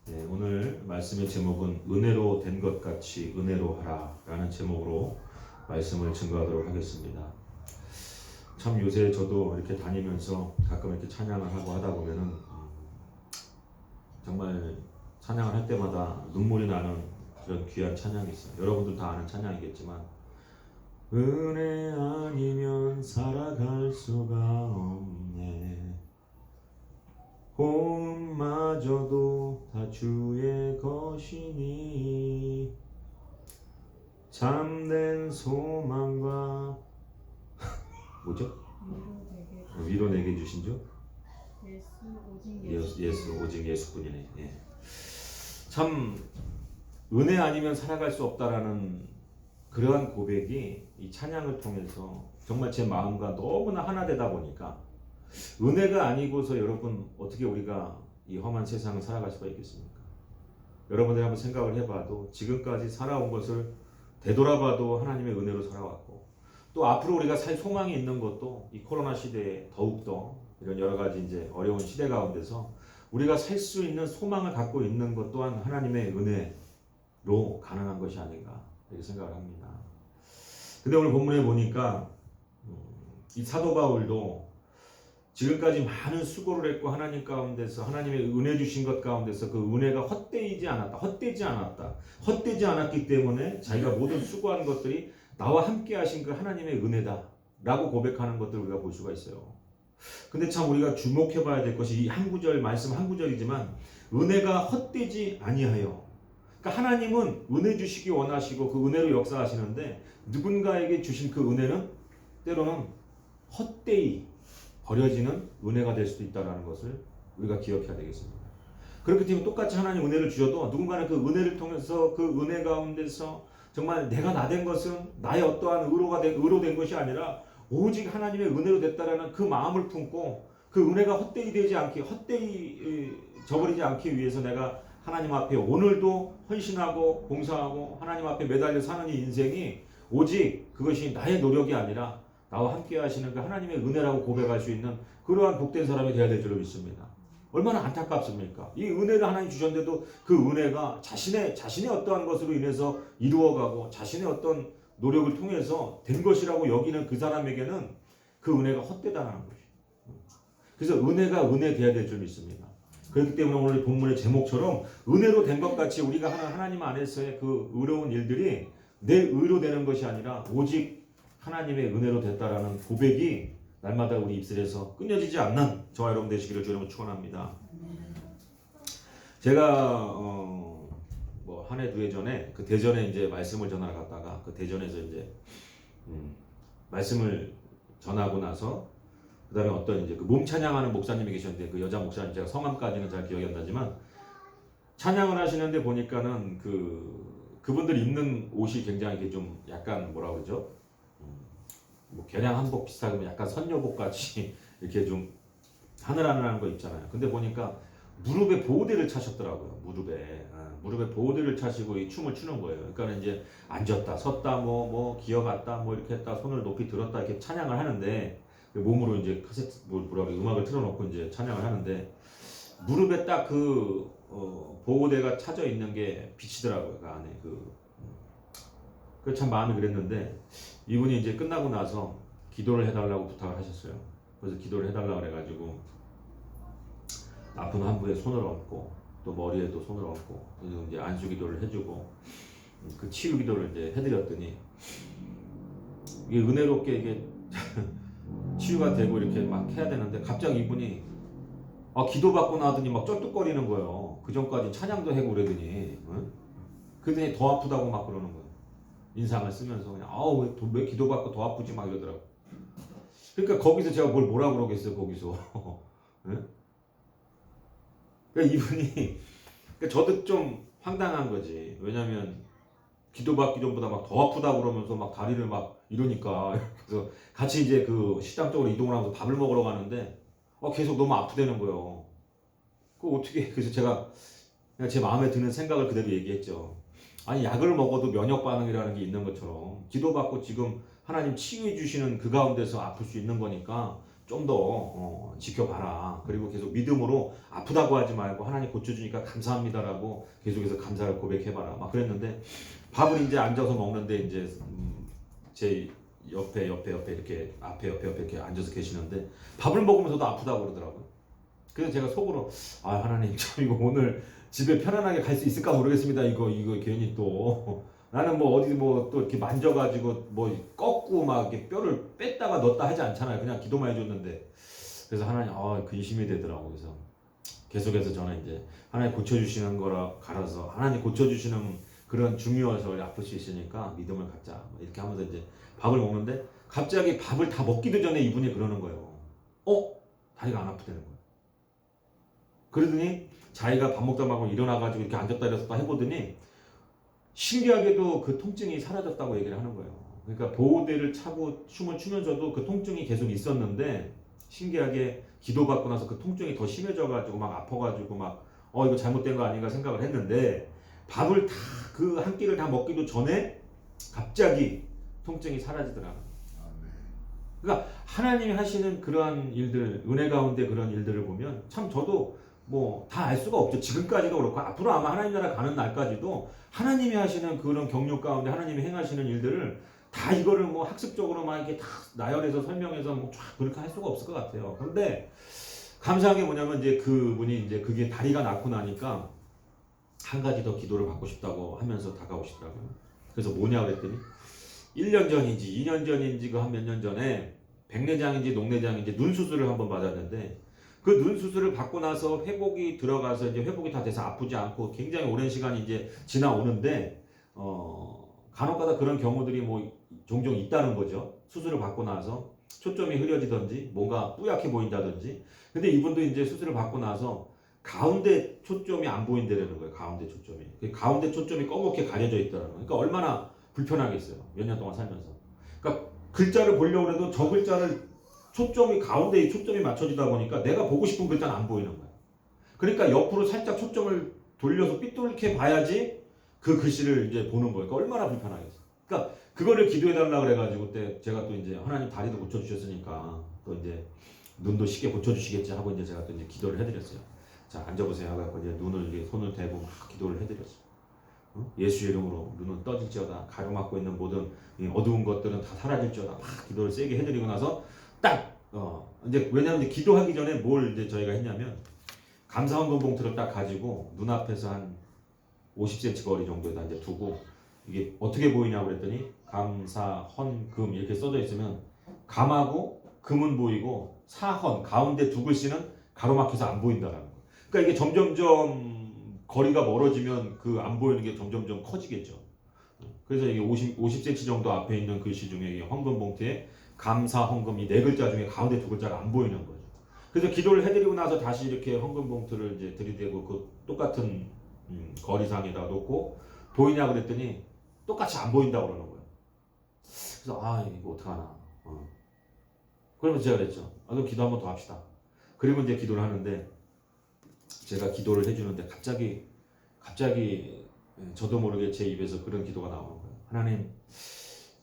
네, 오늘 말씀의 제목은 은혜로 된 것 같이 은혜로 하라 라는 제목으로 말씀을 증거하도록 하겠습니다. 참 요새 저도 이렇게 다니면서 가끔 이렇게 찬양을 하고 하다 보면은 정말 찬양을 할 때마다 눈물이 나는 그런 귀한 찬양이 있어요. 여러분들 다 아는 찬양이겠지만 은혜 아니면 살아갈 수가 없네. 호흡마저도 다 주의 것이니 참된 소망과 뭐죠? 위로 내게 주신죠? 예수 오직 예수뿐이네. 예. 참 은혜 아니면 살아갈 수 없다라는 그러한 고백이 이 찬양을 통해서 정말 제 마음과 너무나 하나 되다 보니까 은혜가 아니고서 여러분 어떻게 우리가 이 험한 세상을 살아갈 수가 있겠습니까? 여러분들이 한번 생각을 해봐도 지금까지 살아온 것을 되돌아봐도 하나님의 은혜로 살아왔고 또 앞으로 우리가 살 소망이 있는 것도 이 코로나 시대에 더욱더 이런 여러 가지 이제 어려운 시대 가운데서 우리가 살 수 있는 소망을 갖고 있는 것 또한 하나님의 은혜로 가능한 것이 아닌가 이렇게 생각을 합니다. 근데 오늘 본문에 보니까 이 사도 바울도 지금까지 많은 수고를 했고 하나님 가운데서 하나님의 은혜 주신 것 가운데서 그 은혜가 헛되지 않았기 때문에 자기가 모든 수고한 것들이 나와 함께 하신 그 하나님의 은혜다 라고 고백하는 것들을 우리가 볼 수가 있어요. 근데 참 우리가 주목해 봐야 될 것이 이 한 구절 말씀 한 구절이지만 은혜가 헛되지 아니하여, 그러니까 하나님은 은혜 주시기 원하시고 그 은혜로 역사하시는데 누군가에게 주신 그 은혜는 때로는 헛되이 버려지는 은혜가 될 수도 있다는 것을 우리가 기억해야 되겠습니다. 그렇기 때문에 똑같이 하나님 은혜를 주셔도 누군가는 그 은혜를 통해서 그 은혜 가운데서 정말 내가 나 된 것은 나의 어떠한 의로 된 것이 아니라 오직 하나님의 은혜로 됐다라는 그 마음을 품고 그 은혜가 헛되이 저버리지 않기 위해서 내가 하나님 앞에 오늘도 헌신하고 봉사하고 하나님 앞에 매달려 사는 이 인생이 오직 그것이 나의 노력이 아니라 나와 함께 하시는 그 하나님의 은혜라고 고백할 수 있는 그러한 복된 사람이 되어야 될 줄로 믿습니다. 얼마나 안타깝습니까? 이 은혜를 하나님 주셨는데도 그 은혜가 자신의 어떠한 것으로 인해서 이루어가고 자신의 어떤 노력을 통해서 된 것이라고 여기는 그 사람에게는 그 은혜가 헛되다는 것이에요. 그래서 은혜가 은혜 되어야 될 줄 믿습니다. 그렇기 때문에 오늘 본문의 제목처럼 은혜로 된 것 같이 우리가 하는 하나님 안에서의 그 의로운 일들이 내 의로 되는 것이 아니라 오직 하나님의 은혜로 됐다라는 고백이 날마다 우리 입술에서 끊어지지 않는 저와 여러분 되시기를 주님으로 축원합니다. 제가 뭐 한 해 두 해 전에 그 대전에 이제 말씀을 전하러 갔다가 그 대전에서 이제 말씀을 전하고 나서 그다음에 어떤 이제 그 몸 찬양하는 목사님이 계셨는데 그 여자 목사님 제가 성함까지는 잘 기억이 안 나지만 찬양을 하시는데 보니까는 그분들 입는 옷이 굉장히 이게 좀 약간 뭐라 그러죠? 뭐 개량 한복 비슷하고 약간 선녀복 같이 이렇게 좀 하늘하늘한 거 있잖아요. 근데 보니까 무릎에 보호대를 차셨더라고요. 무릎에 보호대를 차시고 이 춤을 추는 거예요. 그러니까 이제 앉았다, 섰다, 뭐 기어갔다, 뭐 이렇게 했다, 손을 높이 들었다 이렇게 찬양을 하는데 몸으로 이제 음악을 틀어놓고 이제 찬양을 하는데 무릎에 딱 보호대가 차져 있는 게 비치더라고요. 그 안에 그 참 마음이 그랬는데 이분이 이제 끝나고 나서 기도를 해달라고 부탁을 하셨어요. 그래서 기도를 해달라고 그래가지고 아픈 한부에 손을 얹고 또 머리에도 손을 얹고 그래서 이제 안수 기도를 해주고 그 치유 기도를 이제 해드렸더니 이게 은혜롭게 이게 치유가 되고 이렇게 막 해야 되는데 갑자기 이분이 기도 받고 나더니 막 쩔뚝거리는 거예요. 그 전까지 찬양도 하고 그러더니 그러더니 더 아프다고 막 그러는 거예요. 인상을 쓰면서 그냥 왜 기도 받고 더 아프지 막 이러더라고. 그러니까 거기서 제가 뭐라 그러겠어요. 거기서 그러니까 이분이 그러니까 저도 좀 황당한 거지. 왜냐면 기도 받기 전보다 막 더 아프다 그러면서 막 다리를 막 이러니까 그래서 같이 이제 그 식당 쪽으로 이동을 하면서 밥을 먹으러 가는데 계속 너무 아프다는 거예요. 그래서 제가 그냥 제 마음에 드는 생각을 그대로 얘기했죠. 아니 약을 먹어도 면역 반응이라는 게 있는 것처럼 기도받고 지금 하나님 치유해 주시는 그 가운데서 아플 수 있는 거니까 좀 더 지켜봐라. 그리고 계속 믿음으로 아프다고 하지 말고 하나님 고쳐주니까 감사합니다라고 계속해서 감사를 고백해봐라. 막 그랬는데 밥을 이제 앉아서 먹는데 이제 제 옆에 이렇게 앞에 옆에 이렇게 앉아서 계시는데 밥을 먹으면서도 아프다고 그러더라고요. 그래서 제가 속으로 아 하나님 참 이거 오늘 집에 편안하게 갈 수 있을까 모르겠습니다. 이거 괜히 또 나는 뭐 어디 뭐 또 이렇게 만져가지고 뭐 꺾고 막 이렇게 뼈를 뺐다가 넣었다 하지 않잖아요. 그냥 기도만 해줬는데 그래서 하나님 근심이 되더라고. 그래서 계속해서 저는 이제 하나님 고쳐주시는 거라 갈아서 하나님 고쳐주시는 그런 중요해서 아플 수 있으니까 믿음을 갖자 이렇게 하면서 이제 밥을 먹는데 갑자기 밥을 다 먹기도 전에 이분이 그러는 거예요. 다리가 안 아프다는 거예요. 그러더니 자기가 밥 먹다 말고 일어나가지고 이렇게 앉았다 일어섰다 해보더니 신기하게도 그 통증이 사라졌다고 얘기를 하는 거예요. 그러니까 보호대를 차고 춤을 추면서도 그 통증이 계속 있었는데 신기하게 기도받고 나서 그 통증이 더 심해져가지고 막 아파가지고 막 이거 잘못된 거 아닌가 생각을 했는데 밥을 다 그 한 끼를 다 먹기도 전에 갑자기 통증이 사라지더라고요. 그러니까 하나님이 하시는 그러한 일들, 은혜 가운데 그런 일들을 보면 참 저도 뭐 다 알 수가 없죠. 지금까지도 그렇고 앞으로 아마 하나님 나라 가는 날까지도 하나님이 하시는 그런 경력 가운데 하나님이 행하시는 일들을 다 이거를 뭐 학습적으로 막 이렇게 다 나열해서 설명해서 뭐 쫙 그렇게 할 수가 없을 것 같아요. 그런데 감사한 게 뭐냐면 이제 그분이 이제 그게 다리가 낫고 나니까 한 가지 더 기도를 받고 싶다고 하면서 다가오시더라고요. 그래서 뭐냐 그랬더니 1년 전인지 2년 전인지 그 한 몇 년 전에 백내장인지 녹내장인지 눈 수술을 한번 받았는데 그 눈 수술을 받고 나서 회복이 들어가서 이제 회복이 다 돼서 아프지 않고 굉장히 오랜 시간이 이제 지나오는데 간혹가다 그런 경우들이 뭐 종종 있다는 거죠. 수술을 받고 나서 초점이 흐려지든지 뭔가 뿌옇게 보인다든지. 근데 이분도 이제 수술을 받고 나서 가운데 초점이 안 보인다는 거예요. 가운데 초점이. 그 가운데 초점이 검게 가려져 있다는 거예요. 그러니까 얼마나 불편하겠어요. 몇 년 동안 살면서. 그러니까 글자를 보려고 해도 저 글자를 초점이 가운데에 초점이 맞춰지다 보니까 내가 보고 싶은 글자는 안 보이는 거예요. 그러니까 옆으로 살짝 초점을 돌려서 삐뚤게 봐야지 그 글씨를 이제 보는 거예요. 그러니까 얼마나 불편하겠어요. 그러니까 그거를 기도해달라 그래가지고 그때 제가 또 이제 하나님 다리도 고쳐주셨으니까 또 이제 눈도 쉽게 고쳐주시겠지 하고 이제 제가 또 이제 기도를 해드렸어요. 자 앉아보세요 하고 이제 눈을 이렇게 손을 대고 막 기도를 해드렸어요. 예수 이름으로 눈은 떠질지어다. 가로막고 있는 모든 어두운 것들은 다 사라질지어다. 막 기도를 세게 해드리고 나서 딱 이제 왜냐하면 이제 기도하기 전에 뭘 이제 저희가 했냐면 감사헌금 봉투를 딱 가지고 눈앞에서 한 50cm 거리 정도에다 이제 두고 이게 어떻게 보이냐고 그랬더니 감사헌금 이렇게 써져 있으면 감하고 금은 보이고 사헌 가운데 두 글씨는 가로막혀서 안 보인다라는 거예요. 그러니까 이게 점점점 거리가 멀어지면 그 안 보이는 게 점점점 커지겠죠. 그래서 이게 50cm 정도 앞에 있는 글씨 중에 헌금 봉투에 감사 헌금 이 네 글자 중에 가운데 두 글자가 안 보이는 거죠. 그래서 기도를 해드리고 나서 다시 이렇게 헌금 봉투를 이제 들이대고 그 똑같은 거리상에다 놓고 보이냐 그랬더니 똑같이 안 보인다고 그러는 거예요. 그래서 이거 어떡하나. 그러면 제가 그랬죠. 그럼 기도 한번 더 합시다. 그리고 이제 기도를 하는데 제가 기도를 해주는데 갑자기 저도 모르게 제 입에서 그런 기도가 나오는 거예요. 하나님,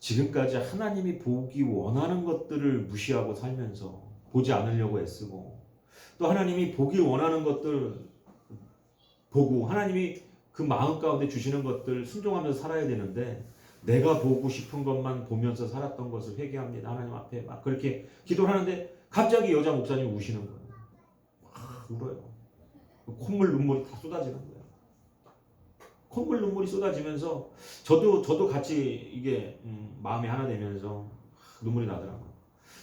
지금까지 하나님이 보기 원하는 것들을 무시하고 살면서 보지 않으려고 애쓰고 또 하나님이 보기 원하는 것들 보고 하나님이 그 마음 가운데 주시는 것들 순종하면서 살아야 되는데 내가 보고 싶은 것만 보면서 살았던 것을 회개합니다. 하나님 앞에 막 그렇게 기도를 하는데 갑자기 여자 목사님이 우시는 거예요. 막 울어요. 콧물 눈물이 다 쏟아지는 거예요. 콧물 눈물이 쏟아지면서 저도 같이 이게 마음이 하나 되면서 눈물이 나더라고요.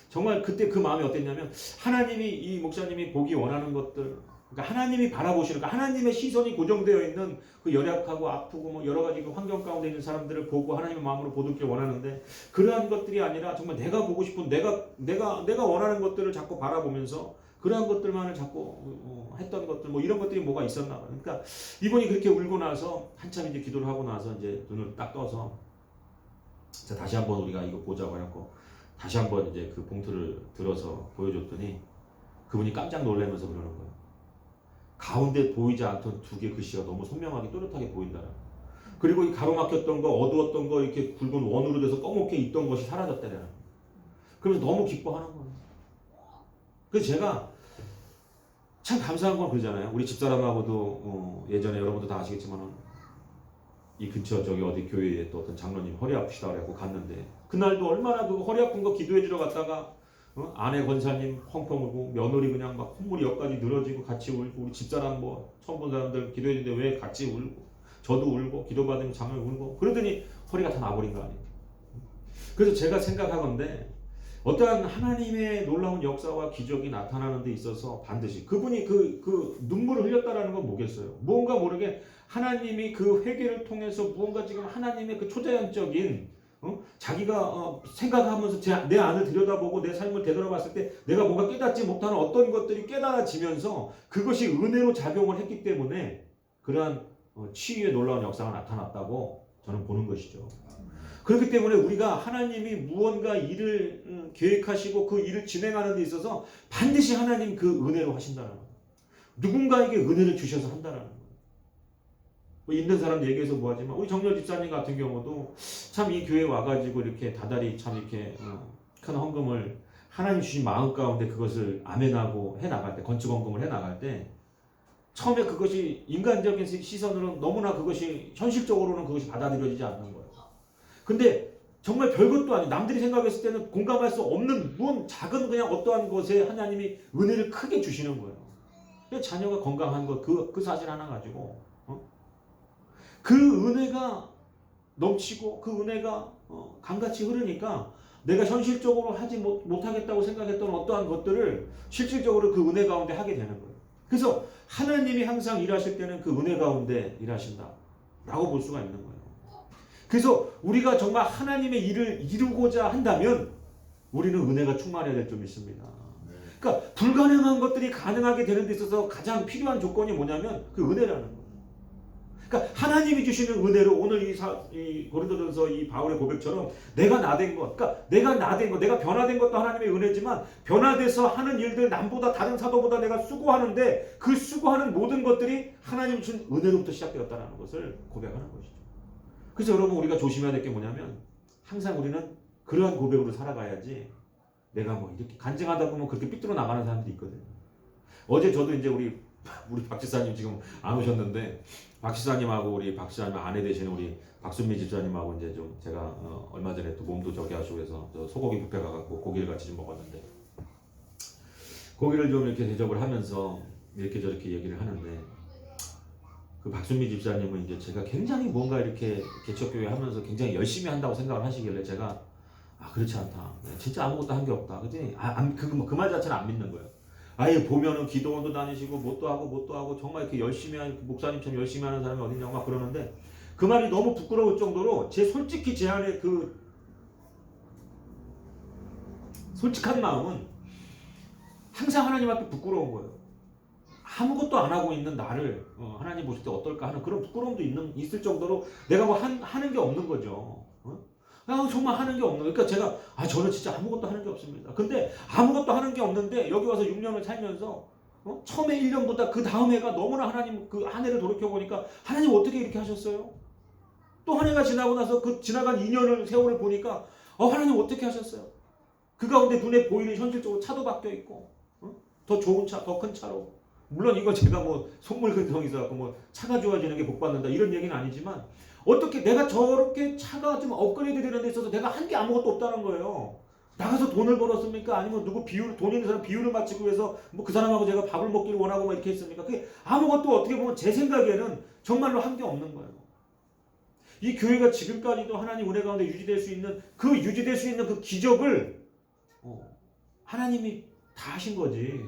정말 그때 그 마음이 어땠냐면 하나님이 이 목사님이 보기 원하는 것들 그러니까 하나님이 바라보시는 그러니까 하나님의 시선이 고정되어 있는 그 연약하고 아프고 뭐 여러 가지 그 환경 가운데 있는 사람들을 보고 하나님의 마음으로 보듬길 원하는데 그러한 것들이 아니라 정말 내가 보고 싶은 내가 원하는 것들을 자꾸 바라보면서 그러한 것들만을 자꾸 했던 것들 뭐 이런 것들이 뭐가 있었나 봐요. 그러니까 이분이 그렇게 울고 나서 한참 이제 기도를 하고 나서 이제 눈을 딱 떠서 자 다시 한번 우리가 이거 보자고 해갖고 다시 한번 이제 그 봉투를 들어서 보여줬더니 그분이 깜짝 놀라면서 그러는 거예요. 가운데 보이지 않던 두 개 글씨가 너무 선명하게 또렷하게 보인다는 거예요. 그리고 이 가로막혔던 거 어두웠던 거 이렇게 굵은 원으로 돼서 검게 있던 것이 사라졌다는 거예요. 그러면서 너무 기뻐하는 거예요. 그래서 제가 참 감사한 건 그러잖아요. 우리 집사람하고도 예전에 여러분도 다 아시겠지만 이 근처 저기 어디 교회에 또 어떤 장로님 허리 아프시다 그래갖고 갔는데 그날도 얼마나 그 허리 아픈 거 기도해 주러 갔다가 아내 권사님 펑펑 울고 며느리 그냥 막 콧물이 여기까지 늘어지고 같이 울고 우리 집사람 뭐 처음 본 사람들 기도해 주는데 왜 같이 울고 저도 울고 기도받으면 장로 울고 그러더니 허리가 다 나버린 거 아니에요. 그래서 제가 생각하건대 어떠한 하나님의 놀라운 역사와 기적이 나타나는 데 있어서 반드시 그분이 그 눈물을 흘렸다라는 건 뭐겠어요? 무언가 모르게 하나님이 그 회개를 통해서 무언가 지금 하나님의 그 초자연적인 자기가 생각하면서 내 안을 들여다보고 내 삶을 되돌아봤을 때 내가 뭔가 깨닫지 못하는 어떤 것들이 깨달아지면서 그것이 은혜로 작용을 했기 때문에 그러한 치유의 놀라운 역사가 나타났다고 저는 보는 것이죠. 그렇기 때문에 우리가 하나님이 무언가 일을 계획하시고 그 일을 진행하는 데 있어서 반드시 하나님 그 은혜로 하신다는 거예요. 누군가에게 은혜를 주셔서 한다는 거예요. 뭐 있는 사람 얘기해서 뭐하지만 우리 정렬 집사님 같은 경우도 참 이 교회 와가지고 이렇게 다달이 참 이렇게 큰 헌금을 하나님 주신 마음 가운데 그것을 아멘하고 해나갈 때 건축 헌금을 해나갈 때 처음에 그것이 인간적인 시선으로는 너무나 그것이 현실적으로는 그것이 받아들여지지 않는 거예요. 근데 정말 별것도 아니에요. 남들이 생각했을 때는 공감할 수 없는 무언 작은 그냥 어떠한 것에 하나님이 은혜를 크게 주시는 거예요. 자녀가 건강한 것 그 사실 하나 가지고 그 은혜가 넘치고 그 은혜가 강같이 흐르니까 내가 현실적으로 하지 못하겠다고 생각했던 어떠한 것들을 실질적으로 그 은혜 가운데 하게 되는 거예요. 그래서 하나님이 항상 일하실 때는 그 은혜 가운데 일하신다 라고 볼 수가 있는 거예요. 그래서 우리가 정말 하나님의 일을 이루고자 한다면 우리는 은혜가 충만해야 될 점이 있습니다. 그러니까 불가능한 것들이 가능하게 되는 데 있어서 가장 필요한 조건이 뭐냐면 그 은혜라는 거예요. 그러니까 하나님이 주시는 은혜로 오늘 이 고린도전서 이 바울의 고백처럼 내가 나된 것, 그러니까 내가 나된 것, 내가 변화된 것도 하나님의 은혜지만 변화돼서 하는 일들 남보다 다른 사도보다 내가 수고하는데 그 수고하는 모든 것들이 하나님이 준 은혜로부터 시작되었다는 것을 고백하는 것이죠. 그래서 여러분 우리가 조심해야 될 게 뭐냐면 항상 우리는 그러한 고백으로 살아가야지 내가 뭐 이렇게 간증하다 보면 그렇게 삐뚤어 나가는 사람들이 있거든요. 어제 저도 이제 우리 박 집사님 지금 안 오셨는데 박 집사님하고 우리 박 집사님 아내 되시는 우리 박순미 집사님하고 이제 좀 제가 얼마 전에 또 몸도 저기 하시고 해서 저 소고기 뷔페 가갖고 고기를 같이 좀 먹었는데 고기를 좀 이렇게 대접을 하면서 이렇게 저렇게 얘기를 하는데 그 박순미 집사님은 이제 제가 굉장히 뭔가 이렇게 개척교회 하면서 굉장히 열심히 한다고 생각을 하시길래 제가 그렇지 않다. 진짜 아무것도 한 게 없다. 그랬더니 그 말 자체는 안 믿는 거예요. 아예 보면은 기도원도 다니시고 뭣도 하고 정말 이렇게 열심히 하는 목사님처럼 열심히 하는 사람이 어딨냐고 막 그러는데 그 말이 너무 부끄러울 정도로 솔직히 제 안에 그 솔직한 마음은 항상 하나님 앞에 부끄러운 거예요. 아무것도 안 하고 있는 나를 하나님 보실 때 어떨까 하는 그런 부끄러움도 있을 정도로 내가 뭐 하는 게 없는 거죠. 정말 하는 게 없는. 그러니까 제가 저는 진짜 아무것도 하는 게 없습니다. 근데 아무것도 하는 게 없는데 여기 와서 6년을 살면서 처음에 1년보다 그 다음 해가 너무나 하나님 그 한 해를 돌이켜 보니까 하나님 어떻게 이렇게 하셨어요? 또 한 해가 지나고 나서 그 지나간 2년을 세월을 보니까 하나님 어떻게 하셨어요? 그 가운데 눈에 보이는 현실적으로 차도 바뀌어 있고 더 좋은 차, 더 큰 차로. 물론 이거 제가 뭐 속물 근성이 있어갖고 뭐 차가 좋아지는 게 복 받는다 이런 얘기는 아니지만 어떻게 내가 저렇게 차가 좀 업그레이드 되는 데 있어서 내가 한 게 아무것도 없다는 거예요. 나가서 돈을 벌었습니까? 아니면 누구 돈 있는 사람 비율을 맞추고 해서 뭐 그 사람하고 제가 밥을 먹기를 원하고 막 이렇게 했습니까? 그게 아무것도 어떻게 보면 제 생각에는 정말로 한 게 없는 거예요. 이 교회가 지금까지도 하나님 은혜 가운데 유지될 수 있는 그 기적을 하나님이 다 하신 거지.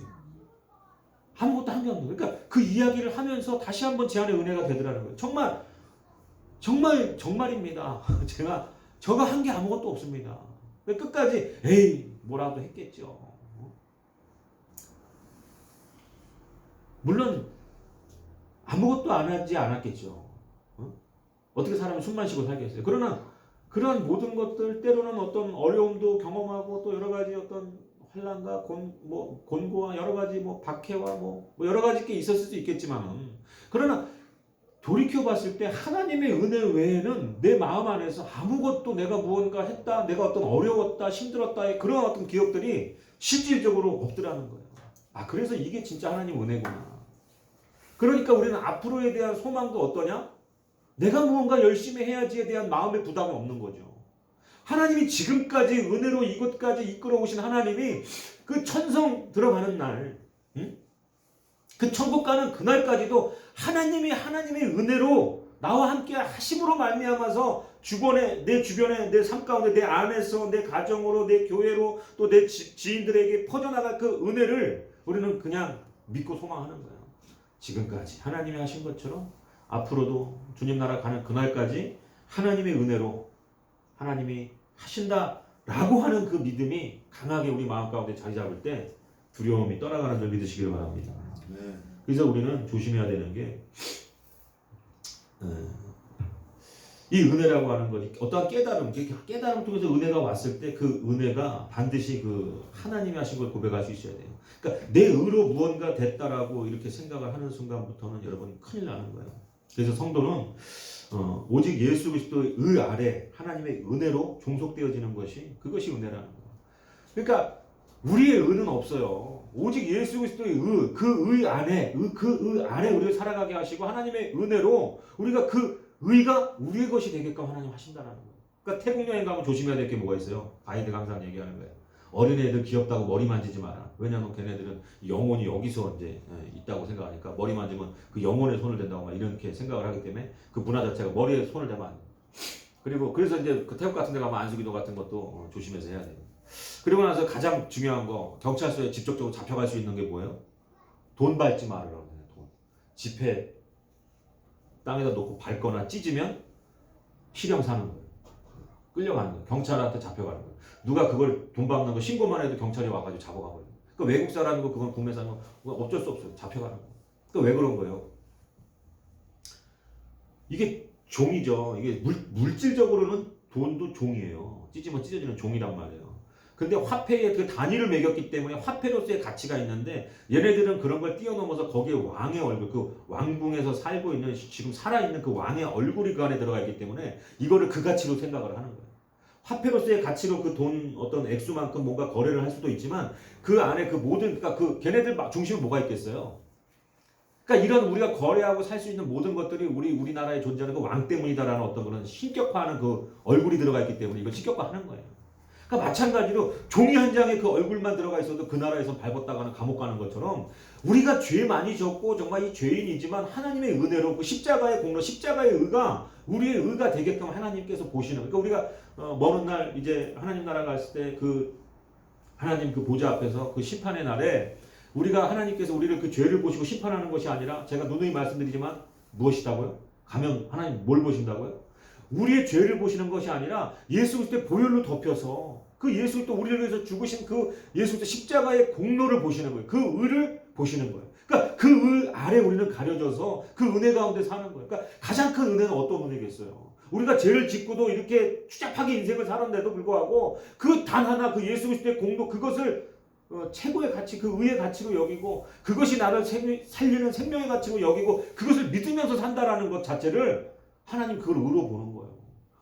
아무것도 한 게 없는 거예요. 그러니까 그 이야기를 하면서 다시 한번 제 안에 은혜가 되더라는 거예요. 정말입니다. 저가 한 게 아무것도 없습니다. 끝까지 뭐라도 했겠죠. 물론 아무것도 안 하지 않았겠죠. 어떻게 사람이 숨만 쉬고 살겠어요. 그러나 그러한 모든 것들 때로는 어떤 어려움도 경험하고 또 여러 가지 어떤 환난과 곤고와 여러 가지 박해와 여러 가지 게 있었을 수 있겠지만 그러나 돌이켜 봤을 때 하나님의 은혜 외에는 내 마음 안에서 아무것도 내가 무언가 했다, 내가 어떤 어려웠다, 힘들었다의 그런 어떤 기억들이 실질적으로 없더라는 거예요. 그래서 이게 진짜 하나님 은혜구나. 그러니까 우리는 앞으로에 대한 소망도 어떠냐? 내가 무언가 열심히 해야지에 대한 마음의 부담이 없는 거죠. 하나님이 지금까지 은혜로 이곳까지 이끌어 오신 하나님이 그 천성 들어가는 날, 그 천국 가는 그날까지도 하나님의 은혜로 나와 함께 하심으로 말미암아서 내 주변에 내 삶 가운데 내 안에서 내 가정으로 내 교회로 또 내 지인들에게 퍼져나갈 그 은혜를 우리는 그냥 믿고 소망하는 거예요. 지금까지 하나님이 하신 것처럼 앞으로도 주님 나라 가는 그날까지 하나님의 은혜로 하나님이 하신다라고 하는 그 믿음이 강하게 우리 마음 가운데 자리 잡을 때 두려움이 떠나가는 줄 믿으시길 바랍니다. 그래서 우리는 조심해야 되는 게 이 은혜라고 하는 것이 어떠한 깨달음 통해서 은혜가 왔을 때 그 은혜가 반드시 그 하나님이 하신 걸 고백할 수 있어야 돼요. 그러니까 내 의로 무언가 됐다라고 이렇게 생각을 하는 순간부터는 여러분 큰일 나는 거예요. 그래서 성도는 오직 예수 그리스도의 의 아래 하나님의 은혜로 종속되어지는 것이 그것이 은혜라는 거예요. 그러니까 우리의 의는 없어요. 오직 예수 그리스도의 의, 그 의 안에 우리를 살아가게 하시고 하나님의 은혜로 우리가 그 의가 우리의 것이 되게끔 하나님 하신다는 거예요. 그러니까 태국 여행 가면 조심해야 될 게 뭐가 있어요? 가이드가 항상 얘기하는 거예요. 어린애들 귀엽다고 머리 만지지 마라. 왜냐하면 걔네들은 영혼이 여기서 이제 있다고 생각하니까 머리 만지면 그 영혼에 손을 댄다고 막 이렇게 생각을 하기 때문에 그 문화 자체가 머리에 손을 대면 안 돼요. 그리고 그래서 이제 그 태국 같은 데 가면 안수기도 같은 것도 조심해서 해야 돼요. 그리고 나서 가장 중요한 거 경찰서에 직접적으로 잡혀갈 수 있는 게 뭐예요? 돈 밟지 말으라고 해요. 돈. 지폐 땅에다 놓고 밟거나 찢으면 실형 사는 거예요. 끌려가는 거예요. 경찰한테 잡혀가는 거예요. 누가 그걸 돈 밟는 거 신고만 해도 경찰이 와가지고 잡아가 버려요. 그러니까 외국 사람이고 그건 국내 사람이고 어쩔 수 없어요. 잡혀가는 거예요. 그러니까 왜 그런 거예요? 이게 종이죠. 이게 물질적으로는 돈도 종이에요. 찢으면 찢어지는 종이란 말이에요. 근데 화폐에 그 단위를 매겼기 때문에 화폐로서의 가치가 있는데 얘네들은 그런 걸 뛰어넘어서 거기에 왕의 얼굴, 그 왕궁에서 살고 있는 지금 살아있는 그 왕의 얼굴이 그 안에 들어가 있기 때문에 이거를 그 가치로 생각을 하는 거예요. 화폐로서의 가치로 그 돈 어떤 액수만큼 뭔가 거래를 할 수도 있지만 그 안에 그 모든 그러니까 그 걔네들 중심에 뭐가 있겠어요? 그러니까 이런 우리가 거래하고 살 수 있는 모든 것들이 우리나라에 존재하는 그 왕 때문이다라는 어떤 그런 신격화하는 그 얼굴이 들어가 있기 때문에 이걸 신격화하는 거예요. 그러니까 마찬가지로 종이 한 장에 그 얼굴만 들어가 있어도 그 나라에서 밟았다가는 감옥 가는 것처럼 우리가 죄 많이 졌고 정말 이 죄인이지만 하나님의 은혜로 그 십자가의 공로, 십자가의 의가 우리의 의가 되게끔 하나님께서 보시는. 그러니까 우리가 먼 훗날 이제 하나님 나라 갔을 때 그 하나님 그 보좌 앞에서 그 심판의 날에 우리가 하나님께서 우리를 그 죄를 보시고 심판하는 것이 아니라 제가 누누이 말씀드리지만 무엇이다고요? 가면 하나님 뭘 보신다고요? 우리의 죄를 보시는 것이 아니라 예수 그리스도의 보혈로 덮여서 그 예수 그리스도 우리를 위해서 죽으신 그 예수 그리스도 십자가의 공로를 보시는 거예요. 그 의를 보시는 거예요. 그러니까 그 의 아래 우리는 가려져서 그 은혜 가운데 사는 거예요. 그러니까 가장 큰 은혜는 어떤 은혜겠어요? 우리가 죄를 짓고도 이렇게 추잡하게 인생을 살았는데도 불구하고 그 단 하나 그 예수 그리스도의 공로 그것을 최고의 가치, 그 의의 가치로 여기고 그것이 나를 살리는 생명의 가치로 여기고 그것을 믿으면서 산다라는 것 자체를 하나님 그걸 의로 보는 거예요.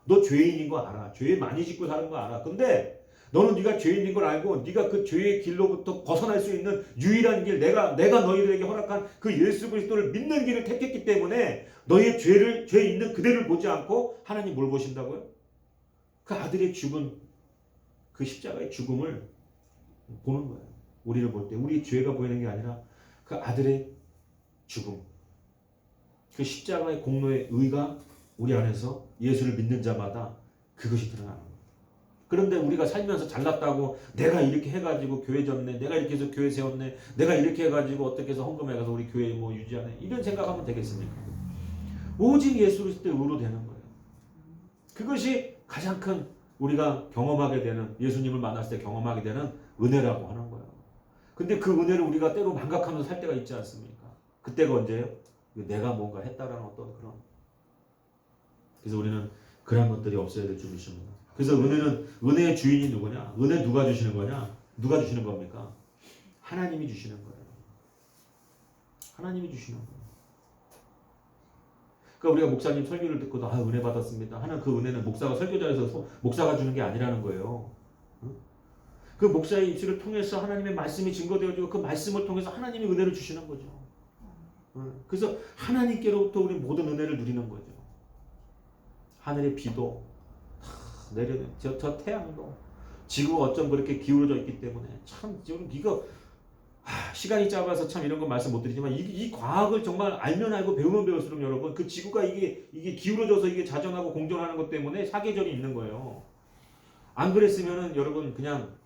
너 죄인인 거 알아. 죄 많이 짓고 사는 거 알아. 근데 너는 네가 죄인인 걸 알고 네가 그 죄의 길로부터 벗어날 수 있는 유일한 길 내가 너희들에게 허락한 그 예수 그리스도를 믿는 길을 택했기 때문에 너희의 죄 있는 그대를 보지 않고 하나님 뭘 보신다고요? 그 아들의 죽은 그 십자가의 죽음을 보는 거예요. 우리를 볼 때 우리 죄가 보이는 게 아니라 그 아들의 죽음, 그 십자가의 공로의 의가 우리 안에서 예수를 믿는 자마다 그것이 드러나는 거예요. 그런데 우리가 살면서 잘났다고 내가 이렇게 해가지고 교회 졌네, 내가 이렇게 해서 교회 세웠네, 내가 이렇게 해가지고 어떻게 해서 헌금해가서 우리 교회 뭐 유지하네 이런 생각하면 되겠습니까? 오직 예수 그리스도의 의로 되는 거예요. 그것이 가장 큰 우리가 경험하게 되는 예수님을 만났을 때 경험하게 되는 은혜라고 하는 거예요. 근데 그 은혜를 우리가 때로 망각하면서 살 때가 있지 않습니까? 그때가 언제예요? 내가 뭔가 했다라는 어떤 그런. 그래서 우리는 그런 것들이 없어야 될 줄 믿습니다. 그래서 은혜의 주인이 누구냐? 은혜 누가 주시는 거냐? 누가 주시는 겁니까? 하나님이 주시는 거예요. 하나님이 주시는 거예요. 그러니까 우리가 목사님 설교를 듣고도 은혜 받았습니다 하는 그 은혜는 목사가 설교자에서 목사가 주는 게 아니라는 거예요. 그 목사의 입술을 통해서 하나님의 말씀이 증거되어지고 그 말씀을 통해서 하나님이 은혜를 주시는 거죠. 그래서 하나님께로부터 우리 모든 은혜를 누리는 거죠. 하늘의 비도 내려는 저 태양도 지구가 어쩜 그렇게 기울어져 있기 때문에 참 이거 시간이 짧아서 참 이런 거 말씀 못 드리지만 이 과학을 정말 알면 알고 배우면 배울수록 여러분 그 지구가 이게 기울어져서 이게 자전하고 공전하는 것 때문에 사계절이 있는 거예요. 안 그랬으면은 여러분 그냥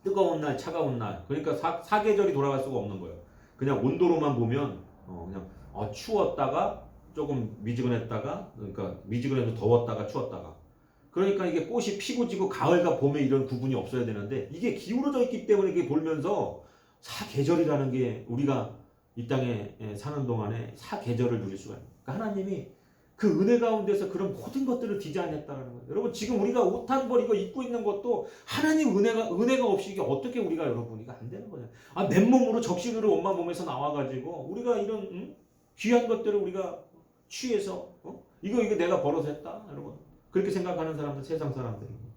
뜨거운 날 차가운 날 그러니까 사계절이 돌아갈 수가 없는 거예요. 그냥 온도로만 보면 그냥 추웠다가 조금 미지근했다가 그러니까 미지근해서 더웠다가 추웠다가 그러니까 이게 꽃이 피고 지고 가을과 봄에 이런 구분이 없어야 되는데 이게 기울어져 있기 때문에 이게 돌면서 사계절이라는 게 우리가 이 땅에 사는 동안에 사계절을 누릴 수가 있는 거예요. 그러니까 하나님이 그 은혜 가운데서 그런 모든 것들을 디자인했다는 거예요. 여러분 지금 우리가 옷 한 벌 이거 입고 있는 것도 하나님 은혜가 없이 이게 어떻게 우리가 여러분 이거 안 되는 거예요. 맨몸으로 적신으로 엄마 몸에서 나와가지고 우리가 이런 귀한 것들을 우리가 취해서 이거 내가 벌어서 했다 여러분 그렇게 생각하는 사람들 세상 사람들입니다.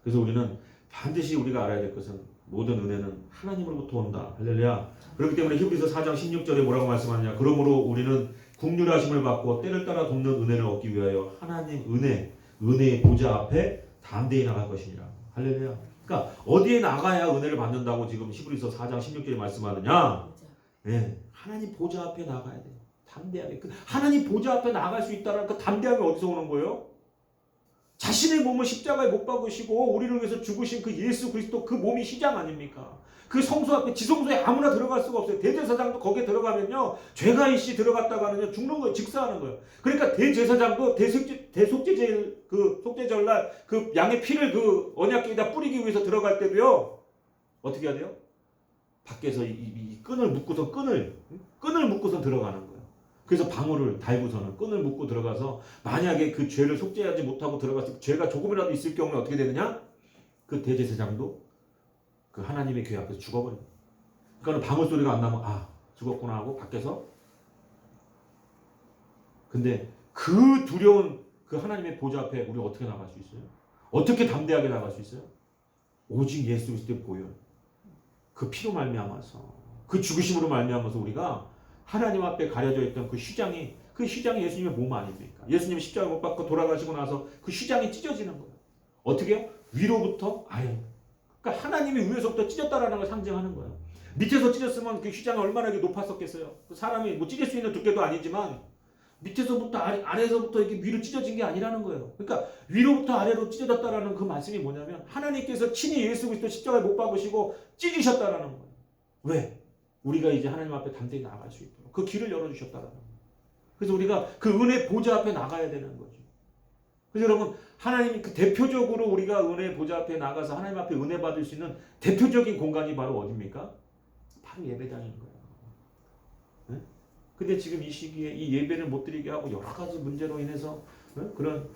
그래서 우리는 반드시 우리가 알아야 될 것은 모든 은혜는 하나님으로부터 온다. 할렐루야. 그렇기 때문에 히브리서 4장 16절에 뭐라고 말씀하냐. 그러므로 우리는 국률하심을 받고 때를 따라 돕는 은혜를 얻기 위하여 하나님 은혜의 보좌 앞에 담대히 나갈 것이니라. 할렐루야. 그러니까 어디에 나가야 은혜를 받는다고 지금 히브리서 4장 16절에 말씀하느냐. 네, 하나님 보좌 앞에 나가야 돼요. 담대하게. 하나님 보좌 앞에 나갈 수 있다는 그 담대함이 어디서 오는 거예요? 자신의 몸을 십자가에 못 박으시고 우리를 위해서 죽으신 그 예수 그리스도 그 몸이 시장 아닙니까? 그 성소 앞에 지성소에 아무나 들어갈 수가 없어요. 대제사장도 거기에 들어가면요 죄가 있이 들어갔다가는요 죽는 거예요. 직사하는 거예요. 그러니까 대제사장도 대속죄제일 그 속죄절날 그 양의 피를 그 언약궤에다 뿌리기 위해서 들어갈 때도요 어떻게 해야 돼요? 밖에서 이 끈을 묶고서 끈을 묶고서 들어가는 거예요. 그래서 방울을 달고서는 끈을 묶고 들어가서 만약에 그 죄를 속죄하지 못하고 들어갔을 때 죄가 조금이라도 있을 경우에 어떻게 되느냐? 그 대제사장도 그 하나님의 교회 앞에서 죽어버려요. 그러니까 방울 소리가 안 나면 죽었구나 하고 밖에서 근데 그 두려운 그 하나님의 보좌 앞에 우리가 어떻게 나갈 수 있어요? 어떻게 담대하게 나갈 수 있어요? 오직 예수 그리스도의 보혈 그 피로 말미암아서 그 죽으심으로 말미암아서 우리가 하나님 앞에 가려져 있던 그 휘장이 예수님의 몸 아닙니까? 예수님이 십자가에 못 박고 돌아가시고 나서 그 휘장이 찢어지는 거예요. 어떻게요? 위로부터 아래. 그러니까 하나님이 위에서부터 찢었다라는 걸 상징하는 거예요. 밑에서 찢었으면 그 휘장이 얼마나 높았었겠어요. 그 사람이 뭐 찢을 수 있는 두께도 아니지만 밑에서부터 아래에서부터 이렇게 위로 찢어진 게 아니라는 거예요. 그러니까 위로부터 아래로 찢어졌다라는 그 말씀이 뭐냐면 하나님께서 친히 예수 그리스도 십자가에 못 박으시고 찢으셨다라는 거예요. 왜? 우리가 이제 하나님 앞에 담대히 나아갈 수 있도록 그 길을 열어주셨다라는 거예요. 그래서 우리가 그 은혜 보좌 앞에 나가야 되는 거죠. 그래서 여러분 하나님 그 대표적으로 우리가 은혜 보좌 앞에 나가서 하나님 앞에 은혜 받을 수 있는 대표적인 공간이 바로 어디입니까? 바로 예배당인 거예요. 네? 근데 지금 이 시기에 이 예배를 못 드리게 하고 여러 가지 문제로 인해서 그런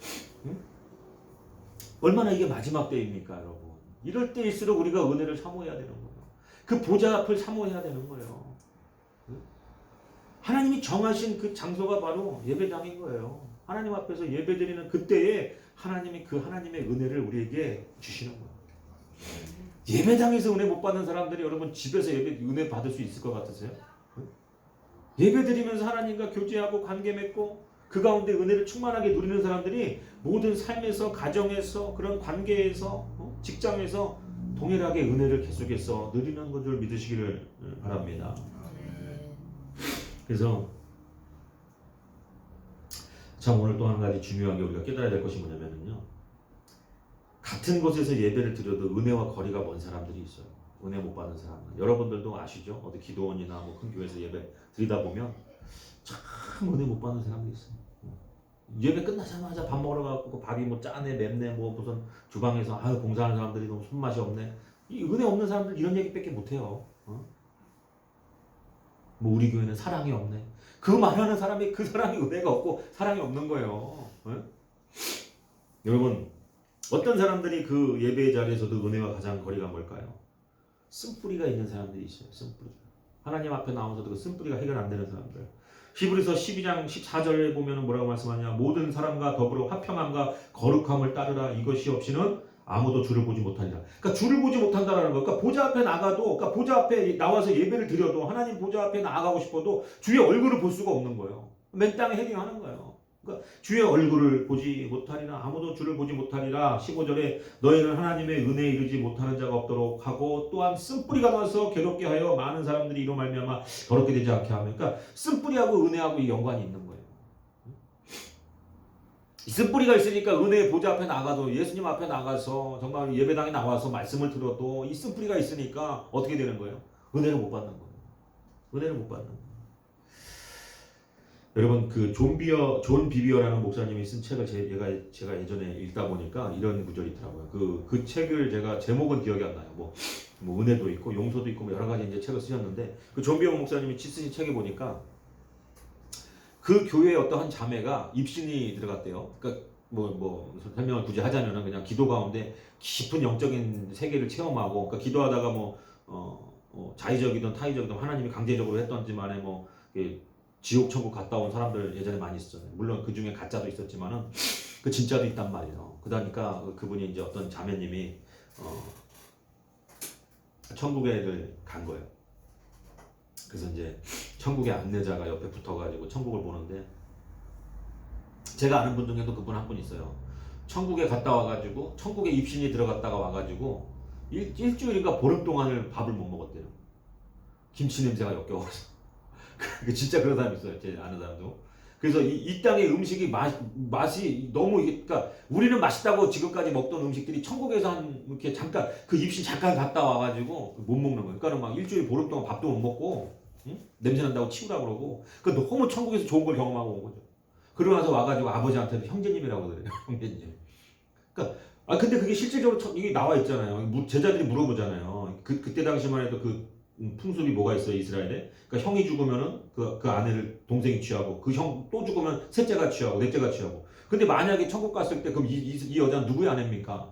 얼마나 이게 마지막 때입니까, 여러분? 이럴 때일수록 우리가 은혜를 사모해야 되는 거예요. 그 보좌 앞을 사모해야 되는 거예요. 하나님이 정하신 그 장소가 바로 예배당인 거예요. 하나님 앞에서 예배드리는 그때에 하나님이 그 하나님의 은혜를 우리에게 주시는 거예요. 예배당에서 은혜 못 받는 사람들이 여러분 집에서 은혜 받을 수 있을 것 같으세요? 예배드리면서 하나님과 교제하고 관계 맺고 그 가운데 은혜를 충만하게 누리는 사람들이 모든 삶에서 가정에서 그런 관계에서 직장에서 동일하게 은혜를 계속해서 누리는 것을 믿으시기를 바랍니다. 그래서 참 오늘 또 한 가지 중요한 게 우리가 깨달아야 될 것이 뭐냐면요. 같은 곳에서 예배를 드려도 은혜와 거리가 먼 사람들이 있어요. 은혜 못 받는 사람들. 여러분들도 아시죠? 어디 기도원이나 뭐 큰 교회에서 예배 드리다 보면 참 은혜 못 받는 사람들이 있어요. 예배 끝나자마자 밥 먹으러 가고 밥이 뭐 짜네 맵네 뭐 무슨 주방에서 봉사하는 사람들이 너무 손맛이 없네. 이 은혜 없는 사람들 이런 얘기밖에 못 해요. 뭐 우리 교회는 사랑이 없네. 그 말하는 사람이 그 사람이 은혜가 없고 사랑이 없는 거예요. 여러분 어떤 사람들이 그 예배 자리에서도 은혜와 가장 거리가 멀까요? 쓴뿌리가 있는 사람들이 있어요. 쓴뿌리. 하나님 앞에 나오면서도 그 쓴뿌리가 해결 안 되는 사람들. 히브리서 12장 14절에 보면 뭐라고 말씀하냐. 모든 사람과 더불어 화평함과 거룩함을 따르라. 이것이 없이는 아무도 주를 보지 못하리라. 그러니까 주를 보지 못한다라는 거. 그러니까 보좌 앞에 나가도, 그러니까 보좌 앞에 나와서 예배를 드려도 하나님 보좌 앞에 나가고 싶어도 주의 얼굴을 볼 수가 없는 거예요. 맨 땅에 헤딩하는 거예요. 그러니까 주의 얼굴을 보지 못하리라. 아무도 주를 보지 못하리라. 15절에 너희는 하나님의 은혜에 이르지 못하는 자가 없도록 하고 또한 쓴뿌리가 나서 괴롭게 하여 많은 사람들이 이로 말미암아 더럽게 되지 않게 하며. 그러니까 쓴뿌리하고 은혜하고 이 연관이 있는 거예요. 쓴뿌리가 있으니까 은혜의 보좌 앞에 나가도, 예수님 앞에 나가서 정말 예배당에 나와서 말씀을 들어도 이 쓴뿌리가 있으니까 어떻게 되는 거예요? 은혜를 못 받는 거예요. 은혜를 못 받는 거예요. 여러분 그 존 비비어라는 목사님이 쓴 책을 제가 예전에 읽다 보니까 이런 구절이 있더라고요. 그 책을 제가 제목은 기억이 안 나요. 뭐 은혜도 있고 용서도 있고 뭐 여러 가지 이제 책을 쓰셨는데 그 존 비비어 목사님이 쓰신 책에 보니까 그 교회의 어떤 한 자매가 입신이 들어갔대요. 그러니까 뭐 설명을 굳이 하자면은 그냥 기도 가운데 깊은 영적인 세계를 체험하고, 그러니까 기도하다가 자의적이든 타의적이든 하나님이 강제적으로 했던지만에 지옥 천국 갔다 온 사람들 예전에 많이 있었잖아요. 물론 그 중에 가짜도 있었지만은 그 진짜도 있단 말이에요. 그러니까 그분이 이제 어떤 자매님이 천국에를 간 거예요. 그래서 이제 천국의 안내자가 옆에 붙어가지고 천국을 보는데, 제가 아는 분 중에도 그분 한 분 있어요. 천국에 갔다 와가지고 천국에 입신이 들어갔다가 와가지고 일주일인가 보름 동안을 밥을 못 먹었대요. 김치 냄새가 역겨워서. 진짜 그런 사람이 있어요. 제 아는 사람도. 그래서 이 땅의 음식이 맛이 너무 그러니까 우리는 맛있다고 지금까지 먹던 음식들이 천국에서 이렇게 잠깐 그 입신 잠깐 갔다 와가지고 못 먹는 거예요. 그러니까 막 일주일 보름 동안 밥도 못 먹고, 응? 냄새 난다고 치우라 그러고, 그 너무 천국에서 좋은 걸 경험하고 온 거죠. 그러고 나서 와가지고 아버지한테도 형제님이라고 그래요. 형제님. 그러니까 근데 그게 실질적으로 이게 나와 있잖아요. 제자들이 물어보잖아요. 그때 당시만 해도 풍습이 뭐가 있어요, 이스라엘에? 그러니까 형이 죽으면은 그 아내를 동생이 취하고, 그 형 또 죽으면 셋째가 취하고, 넷째가 취하고. 근데 만약에 천국 갔을 때 그럼 이 여자는 누구의 아내입니까?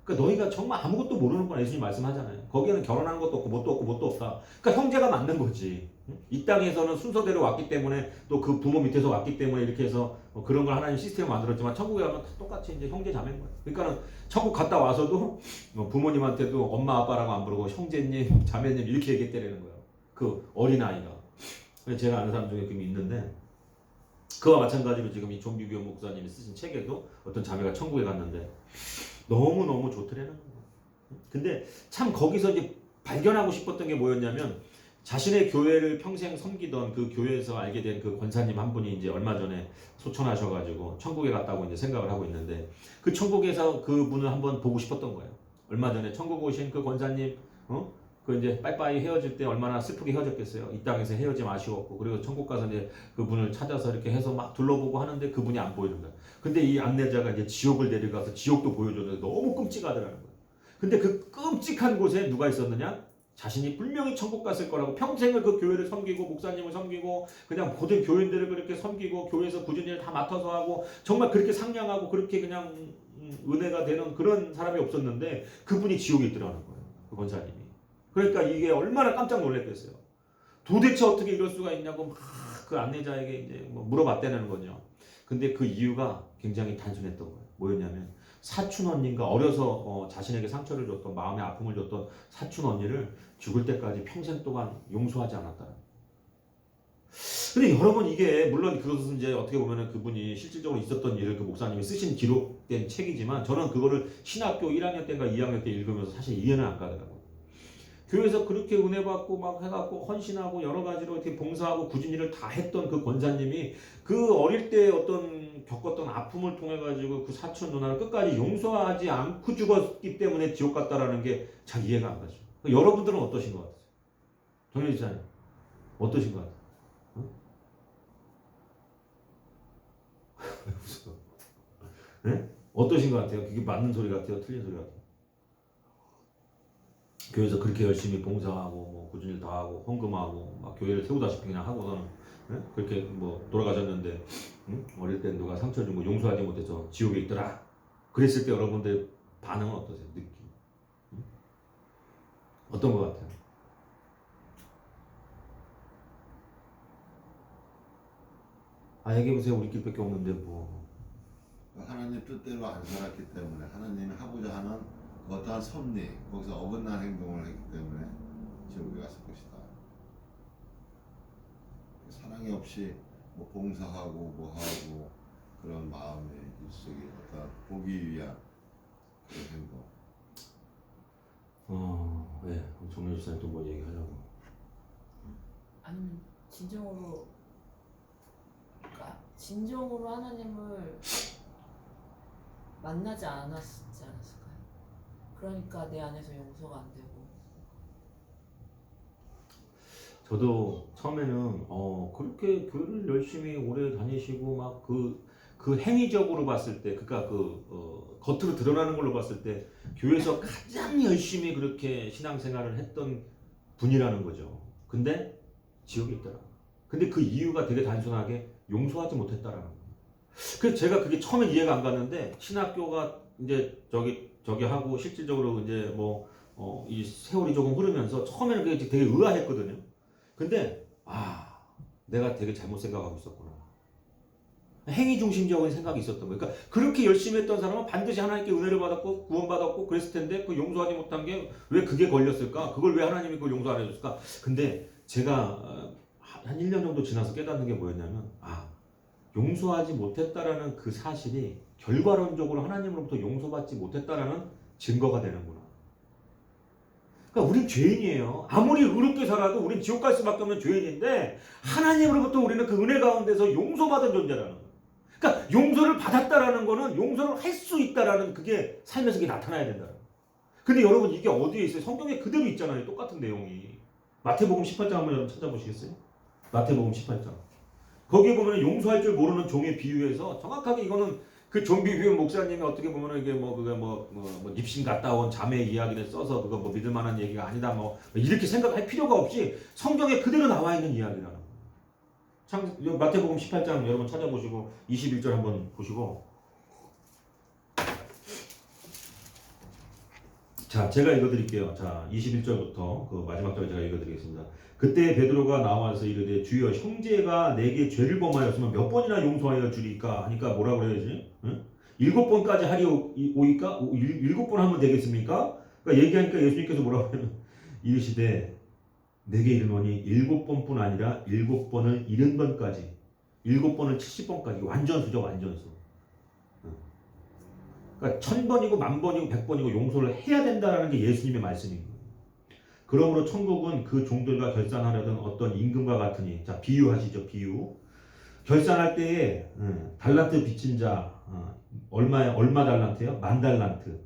그러니까 너희가 정말 아무것도 모르는구나, 예수님 말씀하잖아요. 거기에는 결혼하는 것도 없고 뭣도 없고 뭣도 없다. 그러니까 형제가 맞는 거지. 이 땅에서는 순서대로 왔기 때문에, 또 그 부모 밑에서 왔기 때문에 이렇게 해서 그런 걸 하나님 시스템을 만들었지만, 천국에 가면 똑같이 이제 형제 자매인 거예요. 그러니까는 천국 갔다 와서도 부모님한테도 엄마 아빠라고 안 부르고 형제님 자매님 이렇게 얘기했다는 거예요. 그 어린아이가. 제가 아는 사람 중에 그게 있는데, 그와 마찬가지로 지금 이 존 비비오 목사님이 쓰신 책에도 어떤 자매가 천국에 갔는데 너무너무 좋더라는 거예요. 근데 참 거기서 이제 발견하고 싶었던 게 뭐였냐면, 자신의 교회를 평생 섬기던 그 교회에서 알게 된 그 권사님 한 분이 이제 얼마 전에 소천하셔가지고 천국에 갔다고 이제 생각을 하고 있는데, 그 천국에서 그 분을 한번 보고 싶었던 거예요. 얼마 전에 천국 오신 그 권사님, 그 이제 빠이빠이 헤어질 때 얼마나 슬프게 헤어졌겠어요. 이 땅에서 헤어짐 아쉬웠고, 그리고 천국 가서 이제 그분을 찾아서 이렇게 해서 막 둘러보고 하는데 그분이 안 보이는 거예요. 근데 이 안내자가 이제 지옥을 데려가서 지옥도 보여줬는데 너무 끔찍하더라는 거예요. 근데 그 끔찍한 곳에 누가 있었느냐? 자신이 분명히 천국 갔을 거라고, 평생을 그 교회를 섬기고 목사님을 섬기고 그냥 모든 교인들을 그렇게 섬기고 교회에서 굳은 일을 다 맡아서 하고 정말 그렇게 상냥하고 그렇게 그냥 은혜가 되는 그런 사람이 없었는데, 그분이 지옥에 있더라는 거예요. 그 권사님이. 그러니까 이게 얼마나 깜짝 놀랐겠어요. 도대체 어떻게 이럴 수가 있냐고 막 그 안내자에게 이제 물어봤다는 거죠. 근데 그 이유가 굉장히 단순했던 거예요. 뭐였냐면, 사촌 언니인가, 어려서 자신에게 상처를 줬던, 마음에 아픔을 줬던 사촌 언니를 죽을 때까지 평생 동안 용서하지 않았다. 근데 여러분, 이게 물론 그것은 이제 어떻게 보면은 그분이 실질적으로 있었던 일을 그 목사님이 쓰신 기록된 책이지만, 저는 그거를 신학교 1학년 때인가 2학년 때 읽으면서 사실 이해는 안 가더라고요. 교회에서 그렇게 은혜 받고 막 해갖고 헌신하고 여러 가지로 이렇게 봉사하고 굳은 일을 다 했던 그 권사님이 그 어릴 때 어떤 겪었던 아픔을 통해 가지고 그 사촌 누나를 끝까지 용서하지 않고 죽었기 때문에 지옥 갔다라는 게 잘 이해가 안 가죠. 여러분들은 어떠신 것 같아요? 정현지 사님 어떠신 것 같아요? 응? 왜 웃어? 네? 어떠신 것 같아요? 그게 맞는 소리 같아요? 틀린 소리 같아요? 교회에서 그렇게 열심히 봉사하고 굳은 일 다 하고 헌금하고 막 교회를 세우다시피 그냥 하고는, 그렇게 돌아가셨는데, 어릴 때 누가 상처 준 거 용서하지 못해서 지옥에 있더라. 그랬을 때 여러분들 반응은 어떠세요? 느낌? 어떤 것 같아요? 얘기해보세요. 우리끼리밖에 없는데 뭐. 하나님 뜻대로 안 살았기 때문에 하나님이 하고자 하는 어떠한 섭리 거기서 어긋난 행동을 했기 때문에 지옥에 갔을 것이다. 사랑이 없이 뭐 봉사하고 뭐하고 그런 마음의 일속이 어떤 보기 위한 그런 행동. 네. 정렬 집사님 또 뭐 얘기하려고? 아니면 진정으로, 그러니까 진정으로 하나님을 만나지 않았을까요? 그러니까 내 안에서 용서가 안 되고. 저도 처음에는 그렇게 교회를 열심히 오래 다니시고 막 그 행위적으로 봤을 때, 그러니까 겉으로 드러나는 걸로 봤을 때 교회에서 가장 열심히 그렇게 신앙생활을 했던 분이라는 거죠. 근데 지옥에 있더라. 근데 그 이유가 되게 단순하게 용서하지 못했다라는 거예요. 그래서 제가 그게 처음엔 이해가 안 갔는데 신학교가 이제 저기 하고 실질적으로 이제 이 세월이 조금 흐르면서 처음에는 그게 되게 의아했거든요. 근데 내가 되게 잘못 생각하고 있었구나. 행위 중심적인 생각이 있었던 거예요. 그러니까 그렇게 열심히 했던 사람은 반드시 하나님께 은혜를 받았고 구원받았고 그랬을 텐데 그 용서하지 못한 게 왜 그게 걸렸을까? 그걸 왜 하나님이 그걸 용서 안 해줬을까? 근데 제가 한 1년 정도 지나서 깨닫는 게 뭐였냐면 용서하지 못했다라는 그 사실이 결과론적으로 하나님으로부터 용서받지 못했다라는 증거가 되는구나. 그러니까 우린 죄인이에요. 아무리 의롭게 살아도 우린 지옥 갈 수밖에 없는 죄인인데 하나님으로부터 우리는 그 은혜 가운데서 용서받은 존재라는 거예요. 그러니까 용서를 받았다라는 거는 용서를 할 수 있다라는 그게 삶에서 그게 나타나야 된다는 거예요. 근데 여러분 이게 어디에 있어요? 성경에 그대로 있잖아요. 똑같은 내용이. 마태복음 18장 한번 여러분 찾아보시겠어요? 마태복음 18장. 거기에 보면 용서할 줄 모르는 종의 비유에서 정확하게 이거는 그 종 비유 목사님이 어떻게 보면 이게 입신 갔다 온 자매 이야기를 써서 그거 믿을 만한 얘기가 아니다 이렇게 생각할 필요가 없이 성경에 그대로 나와 있는 이야기라는 거예요. 마태복음 18장 여러분 찾아보시고 21절 한번 보시고. 자, 제가 읽어드릴게요. 자, 21절부터 그 마지막 절 제가 읽어드리겠습니다. 그때 베드로가 나와서 이르되 주여 형제가 내게 죄를 범하였으면 몇 번이나 용서하여 주리까 하니까 뭐라 그래야지? 응? 7번까지 하리오이까? 7번 하면 되겠습니까? 그러니까 얘기하니까 예수님께서 뭐라고 하냐면 이르시되 내게 이르노니 7번뿐 아니라 7번을 70번까지 7번을 70번까지 완전수죠. 완전수. 그러니까 1000번이고 10,000번이고 100번이고 용서를 해야 된다는 게 예수님의 말씀입니다. 그러므로 천국은 그 종들과 결산하려던 어떤 임금과 같으니, 자 비유하시죠. 비유. 결산할 때에 달란트 빚진 자 얼마 달란트요? 10,000달란트.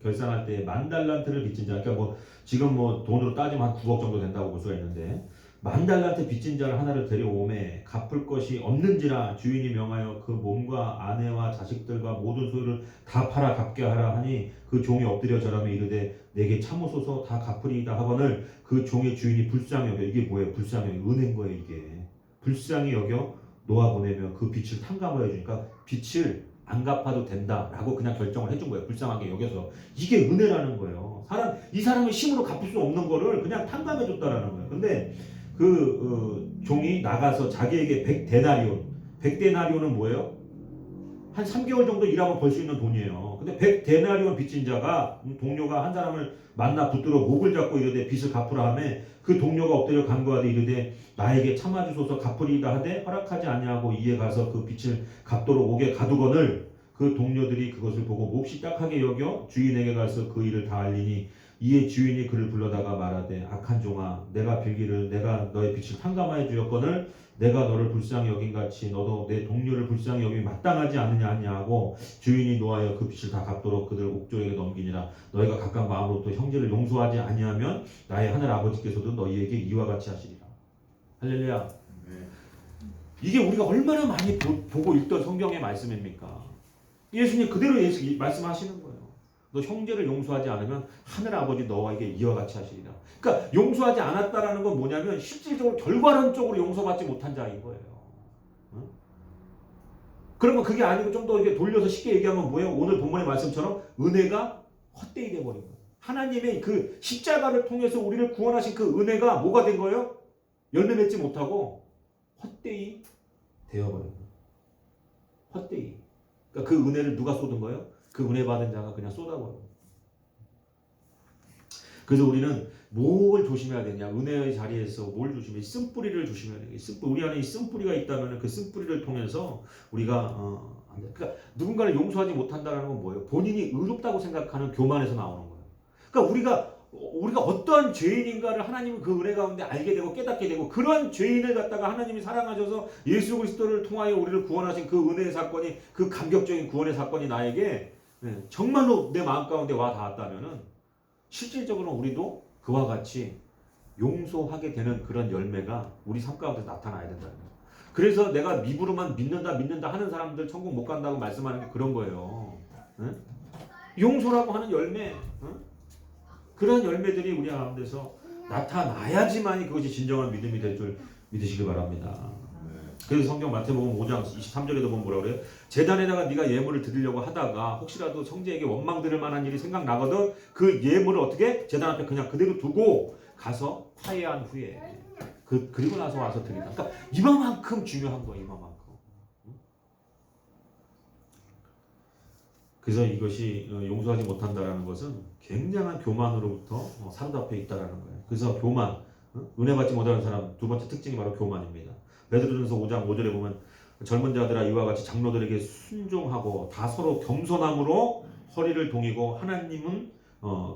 결산할 때에 10,000달란트를 빚진 자, 그러니까 지금 돈으로 따지면 한 9억 정도 된다고 볼 수가 있는데 10,000달란트 빚진 자를 하나를 데려오매 갚을 것이 없는지라 주인이 명하여 그 몸과 아내와 자식들과 모든 소유를 다 팔아 갚게 하라 하니 그 종이 엎드려 절하며 이르되 내게 참으소서 다 갚으리이다 하거늘 그 종의 주인이 불쌍히 여겨. 이게 뭐예요? 불쌍히 여겨. 은혜인 거예요. 이게 불쌍히 여겨 놓아보내며 그 빚을 탕감하여 주니까 빚을 안 갚아도 된다라고 그냥 결정을 해준 거예요. 불쌍하게 여겨서. 이게 은혜라는 거예요. 이 사람의 힘으로 갚을 수 없는 거를 그냥 탕감해 줬다라는 거예요. 근데 종이 나가서 자기에게 100데나리온 뭐예요? 한 3개월 정도 일하면 벌 수 있는 돈이에요. 근데 100데나리온 빚진 자가 동료가 한 사람을 만나 붙들어 목을 잡고 이르되 빚을 갚으라 하매 그 동료가 엎드려 간구하되 이르되 나에게 참아주소서 갚으리이다 하되 허락하지 아니하고 이에 가서 그 빚을 갚도록 옥에 가두거늘 그 동료들이 그것을 보고 몹시 딱하게 여겨 주인에게 가서 그 일을 다 알리니 이에 주인이 그를 불러다가 말하되 악한 종아 내가 빌기를 내가 너의 빚을 탕감하여 주었거늘 내가 너를 불쌍히 여긴같이 너도 내 동료를 불쌍히 여김이 마땅하지 않느냐 하냐고 주인이 노하여 그 빚을 다 갚도록 그들 옥조에게 넘기니라. 너희가 각각 마음으로부터 형제를 용서하지 아니하면 나의 하늘 아버지께서도 너희에게 이와 같이 하시리라. 할렐루야. 이게 우리가 얼마나 많이 보고 읽던 성경의 말씀입니까? 예수님 그대로 말씀하시는 거예요. 너 형제를 용서하지 않으면 하늘 아버지 너에게 이와 같이 하시리라. 그러니까 용서하지 않았다라는 건 뭐냐면 실질적으로 결과론적으로 용서받지 못한 자인 거예요. 응? 그러면 그게 아니고 좀 더 돌려서 쉽게 얘기하면 뭐예요? 오늘 본문의 말씀처럼 은혜가 헛되이 돼버린 거예요. 하나님의 그 십자가를 통해서 우리를 구원하신 그 은혜가 뭐가 된 거예요? 열매 맺지 못하고 헛되이 되어버린 거예요. 헛되이. 그러니까 그 은혜를 누가 쏟은 거예요? 그 은혜 받은 자가 그냥 쏟아버려. 그래서 우리는 뭘 조심해야 되냐? 은혜의 자리에서 뭘 조심해? 쓴뿌리를 조심해야 돼. 우리 안에 이 쓴뿌리가 있다면 그 쓴뿌리를 통해서 우리가 그러니까 누군가를 용서하지 못한다는 건 뭐예요? 본인이 의롭다고 생각하는 교만에서 나오는 거예요. 그러니까 우리가 어떠한 죄인인가를 하나님은 그 은혜 가운데 알게 되고 깨닫게 되고 그런 죄인을 갖다가 하나님이 사랑하셔서 예수 그리스도를 통하여 우리를 구원하신 그 은혜의 사건이 그 감격적인 구원의 사건이 나에게 정말로 내 마음 가운데 와 닿았다면은 실질적으로 우리도 그와 같이 용서하게 되는 그런 열매가 우리 삶 가운데 나타나야 된다는 거예요. 그래서 내가 입으로만 믿는다 하는 사람들 천국 못 간다고 말씀하는 게 그런 거예요. 응? 용서라고 하는 열매, 응? 그런 열매들이 우리 가운데서 나타나야지만이 그것이 진정한 믿음이 될 줄 믿으시길 바랍니다. 그래서 성경 마태복음 5장 23절에도 보면 뭐라 그래요? 제단에다가 네가 예물을 드리려고 하다가 혹시라도 형제에게 원망 들을 만한 일이 생각나거든 그 예물을 어떻게? 제단 앞에 그냥 그대로 두고 가서 화해한 후에 그리고 나서 와서 드린다. 그러니까 이만큼 중요한 거예요. 이만큼. 그래서 이것이 용서하지 못한다라는 것은 굉장한 교만으로부터 사로잡혀 있다라는 거예요. 그래서 교만, 은혜 받지 못하는 사람 두 번째 특징이 바로 교만입니다. 베드로전서 5장 5절에 보면 젊은 자들아 이와 같이 장로들에게 순종하고 다 서로 겸손함으로 허리를 동이고 하나님은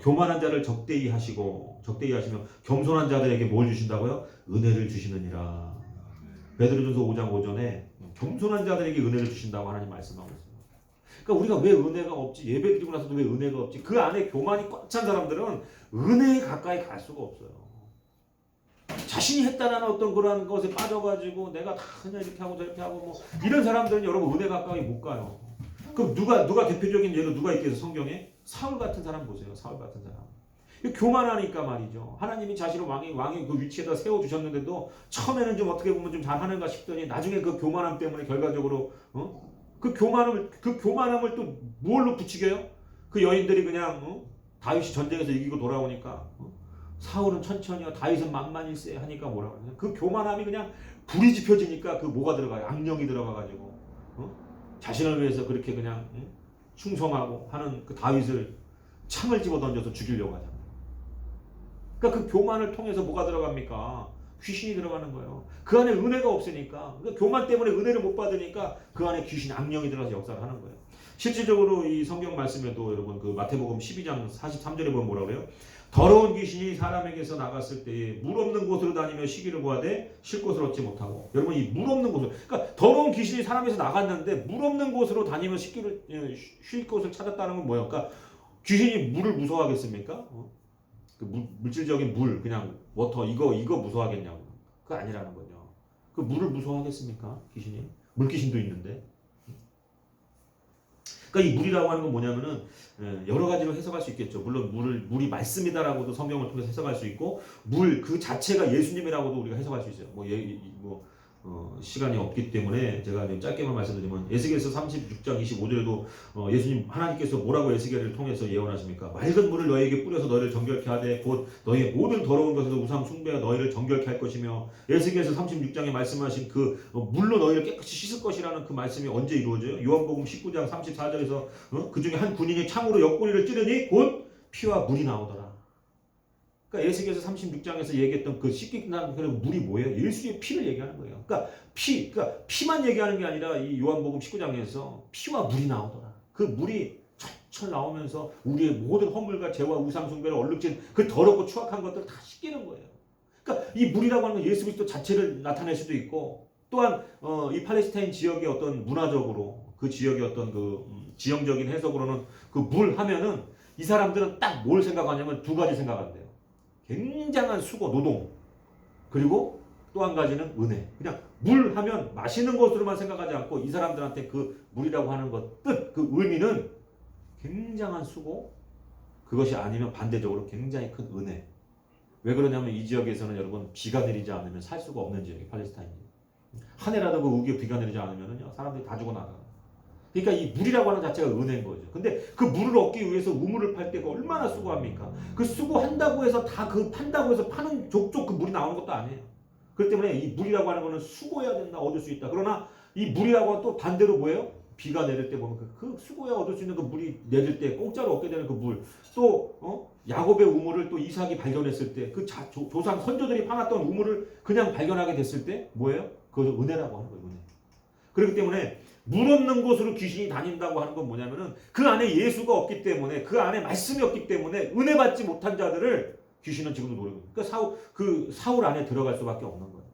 교만한 자를 적대히 하시며 겸손한 자들에게 뭘 주신다고요? 은혜를 주시느니라. 베드로전서 5장 5절에 겸손한 자들에게 은혜를 주신다고 하나님 말씀하고 있습니다. 그러니까 우리가 왜 은혜가 없지? 예배 드리고 나서도 왜 은혜가 없지? 그 안에 교만이 꽉 찬 사람들은 은혜에 가까이 갈 수가 없어요. 자신이 했다라는 어떤 그런 것에 빠져가지고 내가 다 그냥 이렇게 하고 저렇게 하고 뭐 이런 사람들은 여러분 은혜 가까이 못 가요. 그럼 누가 대표적인 예로 누가 있겠어요? 성경에 사울 같은 사람 보세요. 사울 같은 사람. 교만하니까 말이죠. 하나님이 자신을 왕의 그 위치에다 세워 주셨는데도 처음에는 좀 어떻게 보면 좀 잘하는가 싶더니 나중에 그 교만함 때문에 결과적으로 그 교만함을 또 뭘로 부추겨요? 그 여인들이 그냥 다윗이 전쟁에서 이기고 돌아오니까 사울은 천천히요 다윗은 만만일세 하니까 뭐라고 하냐? 그 교만함이 그냥 불이 지펴지니까 그 뭐가 들어가요? 악령이 들어가가지고 자신을 위해서 그렇게 그냥 충성하고 하는 그 다윗을 창을 집어 던져서 죽이려고 하잖아요. 그러니까 그 교만을 통해서 뭐가 들어갑니까? 귀신이 들어가는 거예요. 그 안에 은혜가 없으니까 그러니까 교만 때문에 은혜를 못 받으니까 그 안에 귀신 악령이 들어가서 역사를 하는 거예요. 실질적으로 이 성경 말씀에도 여러분 그 마태복음 12장 43절에 보면 뭐라고 해요? 더러운 귀신이 사람에게서 나갔을 때에 물 없는 곳으로 다니며 시기를 구하되 쉴 곳을 얻지 못하고 여러분 이 물 없는 곳을 그러니까 더러운 귀신이 사람에서 나갔는데 물 없는 곳으로 다니며 쉴 곳을 찾았다는 건 뭐예요? 그러니까 귀신이 물을 무서워하겠습니까? 그 물질적인 물 그냥 워터 이거 무서워하겠냐고 그거 아니라는 거죠. 그 물을 무서워하겠습니까? 귀신이 물귀신도 있는데. 그러니까 이 물이라고 하는 건 뭐냐면은 여러 가지로 해석할 수 있겠죠. 물론 물이 말씀이다라고도 성경을 통해서 해석할 수 있고 물 그 자체가 예수님이라고도 우리가 해석할 수 있어요. 시간이 없기 때문에 제가 좀 짧게만 말씀드리면 에스겔서 36장 25절에도 예수님 하나님께서 뭐라고 에스겔을 통해서 예언하십니까? 맑은 물을 너희에게 뿌려서 너희를 정결케 하되 곧 너희의 모든 더러운 것에서 우상 숭배하 너희를 정결케 할 것이며 에스겔서 36장에 말씀하신 그 물로 너희를 깨끗이 씻을 것이라는 그 말씀이 언제 이루어져요? 요한복음 19장 34절에서 그 중에 한 군인이 창으로 옆구리를 찌르니 곧 피와 물이 나오더라. 그러니까 에스겔서 36장에서 얘기했던 그 씻기 난 그런 물이 뭐예요? 예수의 피를 얘기하는 거예요. 그러니까 피만 얘기하는 게 아니라 이 요한복음 19장에서 피와 물이 나오더라. 그 물이 철철 나오면서 우리의 모든 허물과 죄와 우상 숭배를 얼룩진 그 더럽고 추악한 것들을 다 씻기는 거예요. 그러니까 이 물이라고 하는 건 예수 그리스도 자체를 나타낼 수도 있고 또한 이 팔레스타인 지역의 어떤 문화적으로 그 지역의 어떤 그 지형적인 해석으로는 그 물 하면은 이 사람들은 딱 뭘 생각하냐면 두 가지 생각한대요. 굉장한 수고, 노동, 그리고 또 한 가지는 은혜. 그냥 물 하면 마시는 것으로만 생각하지 않고 이 사람들한테 그 물이라고 하는 것 뜻, 그 의미는 굉장한 수고, 그것이 아니면 반대적으로 굉장히 큰 은혜. 왜 그러냐면 이 지역에서는 여러분 비가 내리지 않으면 살 수가 없는 지역이 팔레스타인이에요. 한 해라도 그 우기에 비가 내리지 않으면요 사람들이 다 죽어나가요. 그러니까 이 물이라고 하는 자체가 은혜인 거죠. 근데 그 물을 얻기 위해서 우물을 팔 때가 얼마나 수고합니까? 그 수고한다고 해서 다 그 판다고 해서 파는 족족 그 물이 나오는 것도 아니에요. 그렇기 때문에 이 물이라고 하는 거는 수고해야 된다, 얻을 수 있다. 그러나 이 물이라고 하는 또 반대로 뭐예요? 비가 내릴 때 보면 그 수고야 얻을 수 있는 그 물이 내릴 때 공짜로 얻게 되는 그 물, 또 야곱의 우물을 또 이삭이 발견했을 때 그 조상 선조들이 파놨던 우물을 그냥 발견하게 됐을 때 뭐예요? 그것을 은혜라고 하는 거예요. 은혜. 그렇기 때문에 물 없는 곳으로 귀신이 다닌다고 하는 건 뭐냐면은 그 안에 예수가 없기 때문에, 그 안에 말씀이 없기 때문에 은혜 받지 못한 자들을 귀신은 지금도 노리고, 그러니까 사울 안에 들어갈 수밖에 없는 거예요.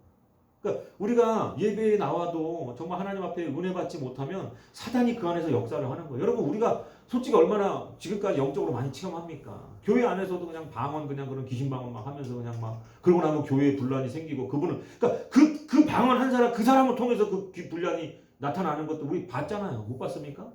그러니까 우리가 예배에 나와도 정말 하나님 앞에 은혜 받지 못하면 사단이 그 안에서 역사를 하는 거예요. 여러분, 우리가 솔직히 얼마나 지금까지 영적으로 많이 체험합니까? 교회 안에서도 그냥 방언, 그냥 그런 귀신 방언 막 하면서 그냥 막 그러고 나면 교회에 분란이 생기고, 그분은 그러니까 그 방언 한 사람, 그 사람을 통해서 그 분란이 나타나는 것도 우리 봤잖아요. 못 봤습니까?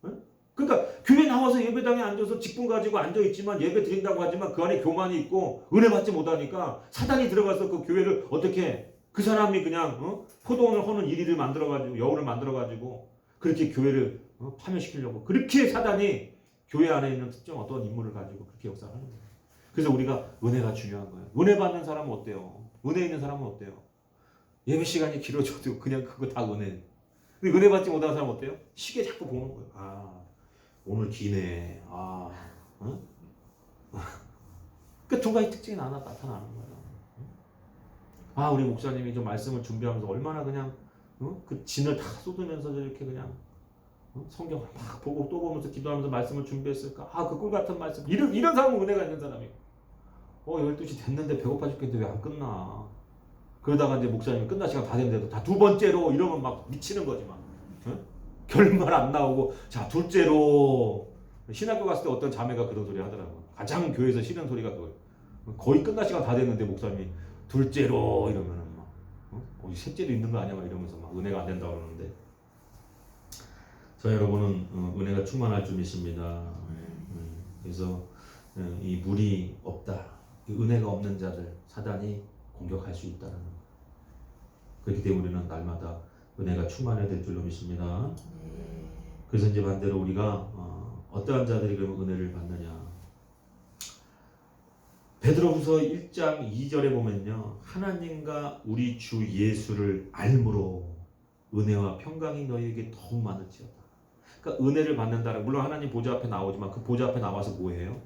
응? 그러니까 교회 나와서 예배당에 앉아서 직분 가지고 앉아 있지만, 예배 드린다고 하지만 그 안에 교만이 있고 은혜 받지 못하니까 사단이 들어가서 그 교회를 어떻게, 그 사람이 그냥 포도원을 허는 이리를 만들어가지고, 여우를 만들어가지고 그렇게 교회를 파멸시키려고, 그렇게 사단이 교회 안에 있는 특정 어떤 인물을 가지고 그렇게 역사를 하는 거예요. 그래서 우리가 은혜가 중요한 거예요. 은혜 받는 사람은 어때요? 은혜 있는 사람은 어때요? 예배 시간이 길어져도 그냥 그거 다 은혜. 근데 은혜 받지 못하는 사람은 어때요? 시계 자꾸 보는 거예요. 아, 오늘 기네. 아, 그 두 가지 특징이 나타나는 거예요. 아, 우리 목사님이 좀 말씀을 준비하면서 얼마나 그냥 그 진을 다 쏟으면서 이렇게 그냥 성경을 막 보고 또 보면서 기도하면서 말씀을 준비했을까? 아, 그 꿀 같은 말씀. 이런 사람은 은혜가 있는 사람이에요. 12시 됐는데 배고파 죽겠는데 왜 안 끝나? 그러다가 이제 목사님이 끝날 시간 다 됐는데도 다 두 번째로 이러면 막 미치는 거지 막. 결말 안 나오고, 자, 둘째로. 신학교 갔을 때 어떤 자매가 그런 소리 하더라고. 가장 교회에서 싫은 소리가 그거예요. 거의 끝날 시간 다 됐는데 목사님이 둘째로 이러면은 막 셋째도 있는 거 아니야 막 이러면서 막 은혜가 안 된다 그러는데, 자, 여러분은 은혜가 충만할 줄 믿습니다. 그래서 이 물이 없다, 은혜가 없는 자들 사단이 공격할 수 있다는 거. 그렇기 때문에 우리는 날마다 은혜가 충만해야 될 줄로 믿습니다. 그래서 이제 반대로 우리가 어떠한 자들이 그러면 은혜를 받느냐? 베드로후서 1장 2절에 보면요, 하나님과 우리 주 예수를 알므로 은혜와 평강이 너희에게 더욱 많을지어다. 그러니까 은혜를 받는다는, 물론 하나님 보좌 앞에 나오지만 그 보좌 앞에 나와서 뭐해요?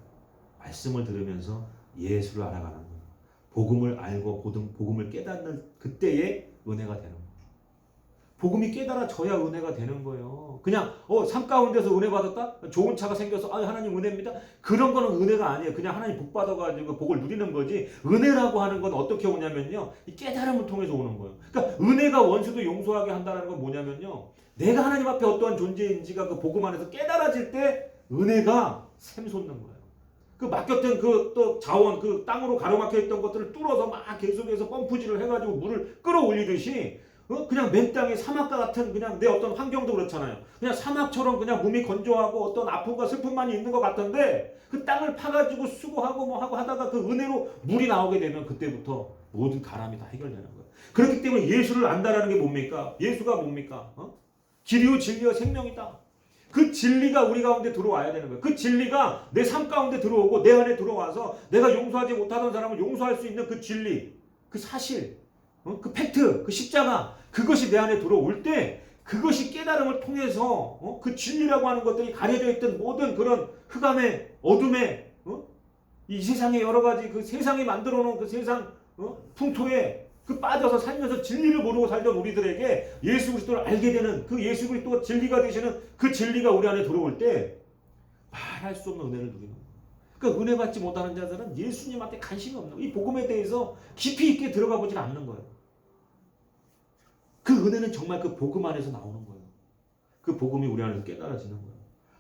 말씀을 들으면서 예수를 알아가는 거예요. 복음을 알고 복음을 깨닫는 그때의 은혜가 되는 거예요. 복음이 깨달아져야 은혜가 되는 거예요. 그냥 삶 가운데서 은혜 받았다? 좋은 차가 생겨서 하나님 은혜입니다. 그런 거는 은혜가 아니에요. 그냥 하나님 복 받아가지고 복을 누리는 거지. 은혜라고 하는 건 어떻게 오냐면요, 이 깨달음을 통해서 오는 거예요. 그러니까 은혜가 원수도 용서하게 한다는 건 뭐냐면요, 내가 하나님 앞에 어떠한 존재인지가 그 복음 안에서 깨달아질 때 은혜가 샘솟는 거예요. 그 막혔던 그 또 자원, 그 땅으로 가로막혀 있던 것들을 뚫어서 막 계속해서 펌프질을 해가지고 물을 끌어올리듯이, 그냥 맨 땅에 사막과 같은 그냥 내 어떤 환경도 그렇잖아요. 그냥 사막처럼 그냥 몸이 건조하고 어떤 아픔과 슬픔만이 있는 것 같던데, 그 땅을 파가지고 수고하고 뭐 하고 하다가 그 은혜로 물이 나오게 되면 그때부터 모든 가람이 다 해결되는 거예요. 그렇기 때문에 예수를 안다라는 게 뭡니까? 예수가 뭡니까? 길이요 진리요 생명이다. 그 진리가 우리 가운데 들어와야 되는 거예요. 그 진리가 내 삶 가운데 들어오고 내 안에 들어와서 내가 용서하지 못하던 사람을 용서할 수 있는 그 진리, 그 사실, 그 팩트, 그 십자가, 그것이 내 안에 들어올 때, 그것이 깨달음을 통해서 그 진리라고 하는 것들이 가려져 있던 모든 그런 흑암의 어둠의 이 세상의 여러 가지 그 세상이 만들어 놓은 그 세상 풍토에 그 빠져서 살면서 진리를 모르고 살던 우리들에게 예수 그리스도를 알게 되는 그 예수 그리스도가 진리가 되시는 그 진리가 우리 안에 들어올 때 말할 수 없는 은혜를 누리는 거예요. 그러니까 은혜 받지 못하는 자들은 예수님한테 관심이 없는 거예요. 이 복음에 대해서 깊이 있게 들어가 보질 않는 거예요. 그 은혜는 정말 그 복음 안에서 나오는 거예요. 그 복음이 우리 안에서 깨달아지는 거예요.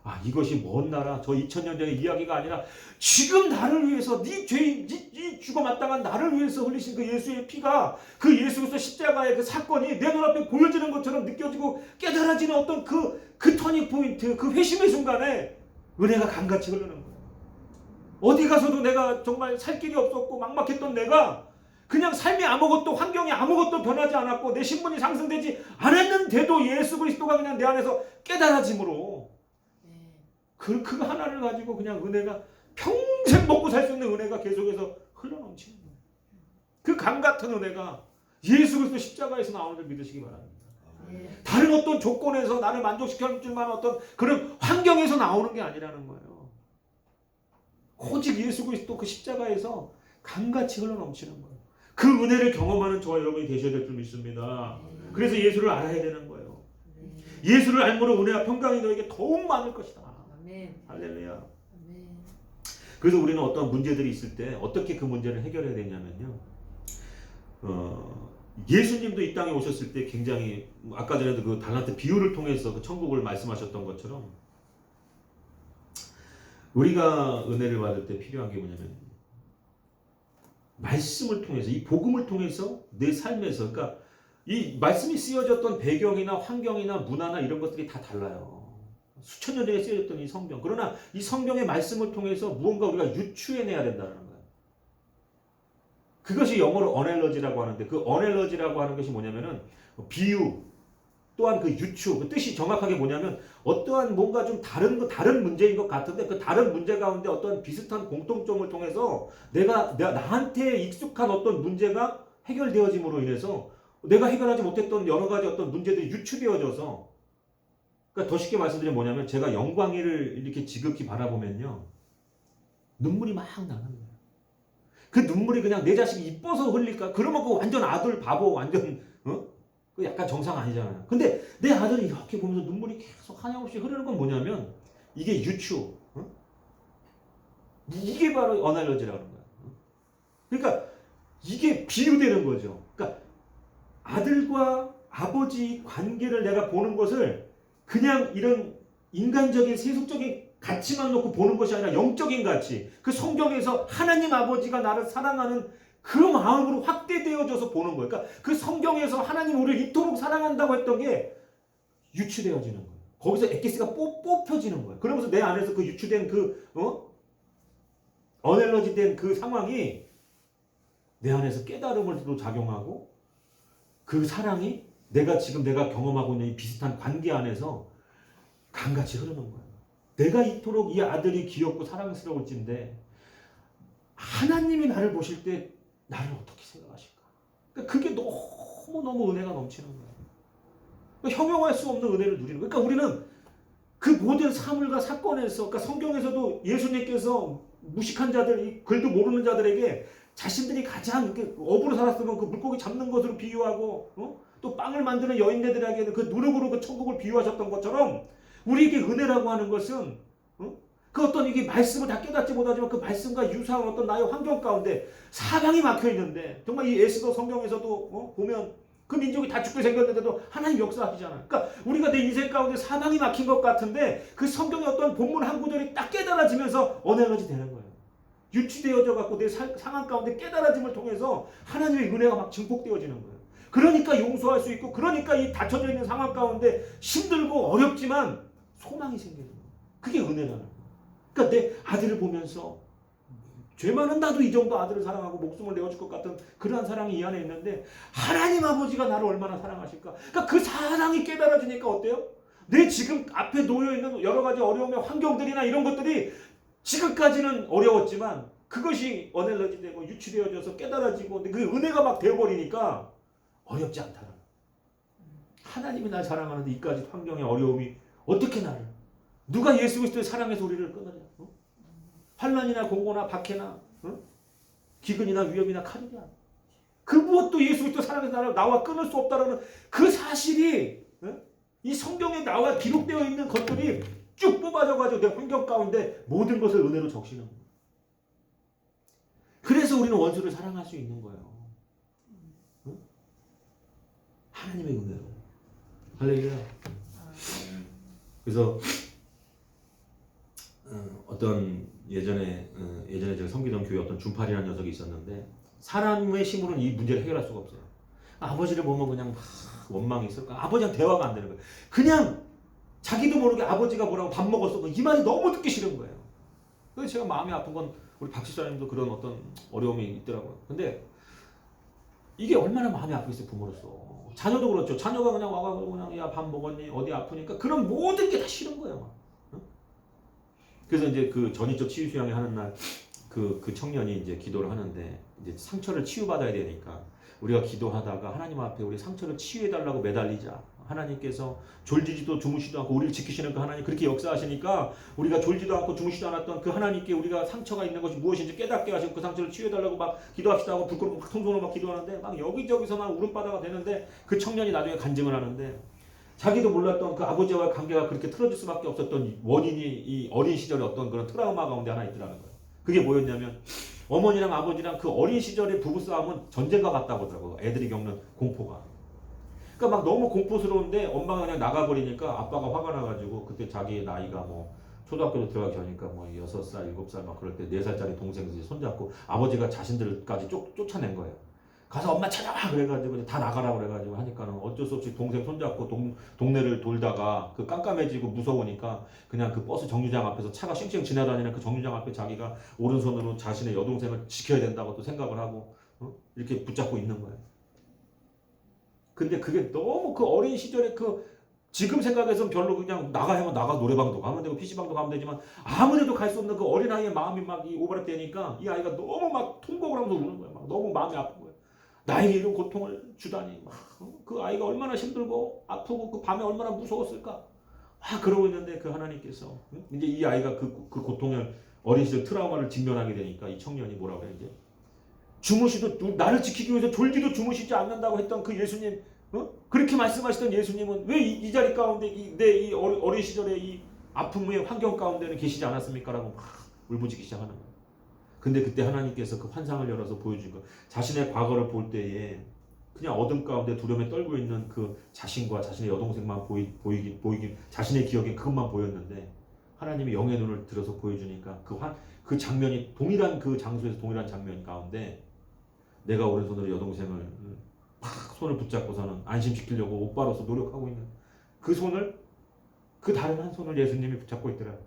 아, 이것이 먼 나라, 저 2000년 전의 이야기가 아니라 지금 나를 위해서, 네 죄인, 네 죽어 마땅한 나를 위해서 흘리신 그 예수의 피가, 그 예수 그리스도 십자가의 그 사건이 내 눈앞에 보여지는 것처럼 느껴지고 깨달아지는 어떤 그 터닝 포인트, 그 회심의 순간에 은혜가 강같이 흐르는 거예요. 어디 가서도 내가 정말 살 길이 없었고 막막했던 내가 그냥 삶이 아무것도, 환경이 아무것도 변하지 않았고 내 신분이 상승되지 않았는데도 예수 그리스도가 그냥 내 안에서 깨달아짐으로 그 하나를 가지고 그냥 은혜가 평생 먹고 살 수 있는 은혜가 계속해서 흘러넘치는 거예요. 그 강 같은 은혜가 예수 그리스도 십자가에서 나오는 걸 믿으시기 바랍니다. 네. 다른 어떤 조건에서 나를 만족시켜 줄 만한 어떤 그런 환경에서 나오는 게 아니라는 거예요. 오직 예수 그리스도 그 십자가에서 강같이 흘러넘치는 거예요. 그 은혜를 경험하는 저와 여러분이 되셔야 될 줄 믿습니다. 그래서 예수를 알아야 되는 거예요. 예수를 알므로 은혜와 평강이 너에게 더욱 많을 것이다. 아멘. 할렐루야. 아멘. 그래서 우리는 어떤 문제들이 있을 때 어떻게 그 문제를 해결해야 되냐면요. 예수님도 이 땅에 오셨을 때 굉장히 아까 전에도 그 달란트 비유를 통해서 그 천국을 말씀하셨던 것처럼 우리가 은혜를 받을 때 필요한 게 뭐냐면 말씀을 통해서 이 복음을 통해서 내 삶에서 그러니까 이 말씀이 쓰여졌던 배경이나 환경이나 문화나 이런 것들이 다 달라요. 수천 년 전에 쓰여졌던 이 성경. 그러나 이 성경의 말씀을 통해서 무언가 우리가 유추해내야 된다는 거예요. 그것이 영어로 어넬러지라고 하는데 그 어넬러지라고 하는 것이 뭐냐면은 비유 또한 그 유추 그 뜻이 정확하게 뭐냐면 어떠한 뭔가 좀 다른 문제인 것 같은데 그 다른 문제 가운데 어떤 비슷한 공통점을 통해서 내가 나한테 익숙한 어떤 문제가 해결되어짐으로 인해서 내가 해결하지 못했던 여러 가지 어떤 문제들이 유추되어져서 그러니까 더 쉽게 말씀드리면 뭐냐면 제가 영광이를 이렇게 지극히 바라보면요 눈물이 막 나는 거예요. 그 눈물이 그냥 내 자식이 이뻐서 흘릴까? 그러면 그 완전 아들 바보 완전 그 약간 정상 아니잖아요. 근데 내 아들이 이렇게 보면서 눈물이 계속 한량없이 흐르는 건 뭐냐면 이게 유추. 이게 바로 어날러지라는 거예요. 그러니까 이게 비유되는 거죠. 그러니까 아들과 아버지 관계를 내가 보는 것을 그냥 이런 인간적인 세속적인 가치만 놓고 보는 것이 아니라 영적인 가치. 그 성경에서 하나님 아버지가 나를 사랑하는 그 마음으로 확대되어져서 보는 거예요. 그러니까 그 성경에서 하나님 우리를 이토록 사랑한다고 했던 게 유추되어지는 거예요. 거기서 엑기스가 뽑혀지는 거예요. 그러면서 내 안에서 그 유추된 그 어넬러지된 그 상황이 내 안에서 깨달음으로 작용하고 그 사랑이 내가 경험하고 있는 이 비슷한 관계 안에서 강같이 흐르는 거예요. 내가 이토록 이 아들이 귀엽고 사랑스러울진데 하나님이 나를 보실 때 나를 어떻게 생각하실까? 그러니까 그게 너무너무 은혜가 넘치는 거예요. 그러니까 형용할 수 없는 은혜를 누리는 거예요. 그러니까 우리는 그 모든 사물과 사건에서 그러니까 성경에서도 예수님께서 무식한 자들, 이 글도 모르는 자들에게 자신들이 가장 이렇게 업으로 살았으면 그 물고기 잡는 것으로 비유하고 또 빵을 만드는 여인네들에게는 그 누룩으로 그 천국을 비유하셨던 것처럼 우리에게 은혜라고 하는 것은 그 어떤 이게 말씀을 다 깨닫지 못하지만 그 말씀과 유사한 어떤 나의 환경 가운데 사방이 막혀 있는데 정말 이 에스더 성경에서도 보면 그 민족이 다 죽게 생겼는데도 하나님 역사하시잖아요. 그러니까 우리가 내 인생 가운데 사방이 막힌 것 같은데 그 성경의 어떤 본문 한 구절이 딱 깨달아지면서 어넬러지 되는 거예요. 유치되어져 갖고 내 상황 가운데 깨달아짐을 통해서 하나님의 은혜가 막 증폭되어지는 거예요. 그러니까 용서할 수 있고 그러니까 이 닫혀져 있는 상황 가운데 힘들고 어렵지만 소망이 생기는 거예요. 그게 은혜라는 거예요. 그러니까 내 아들을 보면서 죄 많은 나도 이 정도 아들을 사랑하고 목숨을 내어줄 것 같은 그러한 사랑이 이 안에 있는데 하나님 아버지가 나를 얼마나 사랑하실까? 그러니까 그 사랑이 깨달아지니까 어때요? 내 지금 앞에 놓여있는 여러 가지 어려움의 환경들이나 이런 것들이 지금까지는 어려웠지만 그것이 어넬러지 되고 유치되어져서 깨달아지고 그 은혜가 막 되어버리니까 어렵지 않다는 거예요. 하나님이 날 사랑하는데 이까지 환경의 어려움이 어떻게 나를 누가 예수 그리스도의 사랑에서 우리를 끊으냐? 환난이나 공고나 박해나 기근이나 위험이나 칼이냐? 그 무엇도 예수 그리스도 사랑에서 나와 끊을 수 없다라는 그 사실이 이 성경에 나와 기록되어 있는 것들이 쭉 뽑아져가지고 내 환경 가운데 모든 것을 은혜로 적시는 거예요. 그래서 우리는 원수를 사랑할 수 있는 거예요. 하나님의 은혜로. 할렐루야. 그래서 어떤 예전에 제가 섬기던 교회 어떤 준팔이라는 녀석이 있었는데 사람의 힘으로는 이 문제를 해결할 수가 없어요. 아버지를 보면 그냥 막 원망이 있을까? 아버지랑 대화가 안 되는 거예요. 그냥 자기도 모르게 아버지가 뭐라고 밥 먹었어. 이 말이 너무 듣기 싫은 거예요. 그래서 제가 마음이 아픈 건 우리 박 집사님도 그런 어떤 어려움이 있더라고요. 근데 이게 얼마나 마음이 아프겠어요, 부모로서. 자녀도 그렇죠. 자녀가 그냥 와가지고 그냥 야 밥 먹었니? 어디 아프니까 그런 모든 게 다 싫은 거예요. 그래서 이제 그 전위적 치유 수양회 하는 날 그 청년이 이제 기도를 하는데 이제 상처를 치유받아야 되니까 우리가 기도하다가 하나님 앞에 우리 상처를 치유해달라고 매달리자. 하나님께서 졸지지도 주무시지도 않고 우리를 지키시는 그 하나님 그렇게 역사하시니까 우리가 졸지도 않고 주무시지도 않았던 그 하나님께 우리가 상처가 있는 것이 무엇인지 깨닫게 하시고 그 상처를 치유해달라고 막 기도합시다 하고 불 끄고 막 통성으로 막 기도하는데 막 여기저기서만 울음바다가 되는데 그 청년이 나중에 간증을 하는데 자기도 몰랐던 그 아버지와의 관계가 그렇게 틀어질 수밖에 없었던 원인이 이 어린 시절의 어떤 그런 트라우마 가운데 하나 있더라는 거예요. 그게 뭐였냐면 어머니랑 아버지랑 그 어린 시절의 부부싸움은 전쟁과 같다고 하더라고요. 애들이 겪는 공포가. 그러니까 막 너무 공포스러운데 엄마가 그냥 나가버리니까 아빠가 화가 나가지고 그때 자기 나이가 뭐 초등학교도 들어가기 전이니까 뭐 6살, 7살 막 그럴 때 4살짜리 동생들이 손잡고 아버지가 자신들까지 쫓아낸 거예요. 가서 엄마 찾아와 그래가지고 다 나가라 그래가지고 하니까는 어쩔 수 없이 동생 손잡고 동네를 돌다가 그 깜깜해지고 무서우니까 그냥 그 버스 정류장 앞에서 차가 쌩쌩 지나다니는 그 정류장 앞에 자기가 오른손으로 자신의 여동생을 지켜야 된다고 또 생각을 하고 이렇게 붙잡고 있는 거예요. 근데 그게 너무 그 어린 시절에 그 지금 생각해서는 별로 그냥 나가면 나가 노래방도 가면 되고 PC방도 가면 되지만 아무데도 갈 수 없는 그 어린아이의 마음이 막 이 오버랩되니까 이 아이가 너무 막 통곡을 하면서 우는 거야. 막 너무 마음이 아픈 거야. 나에게 이런 고통을 주다니 막 그 아이가 얼마나 힘들고 아프고 그 밤에 얼마나 무서웠을까 막 그러고 있는데 그 하나님께서 이제 이 아이가 그 고통을 어린 시절 트라우마를 직면하게 되니까 이 청년이 뭐라고 해 이제 주무시도 나를 지키기 위해서 졸지도 주무시지 않는다고 했던 그 예수님 그렇게 말씀하시던 예수님은 왜 이 자리 가운데 내 어린 시절의 이 아픔의 환경 가운데는 계시지 않았습니까? 라고 막 울부짖기 시작하는 거예요. 근데 그때 하나님께서 그 환상을 열어서 보여준 거 자신의 과거를 볼 때에 그냥 어둠 가운데 두려움에 떨고 있는 그 자신과 자신의 여동생만 보이긴 자신의 기억에 그것만 보였는데 하나님이 영의 눈을 들어서 보여주니까 그 장면이 동일한 그 장소에서 동일한 장면 가운데 내가 오른손으로 여동생을 막 손을 붙잡고서는 안심시키려고 오빠로서 노력하고 있는 그 손을 그 다른 한 손을 예수님이 붙잡고 있더라고요.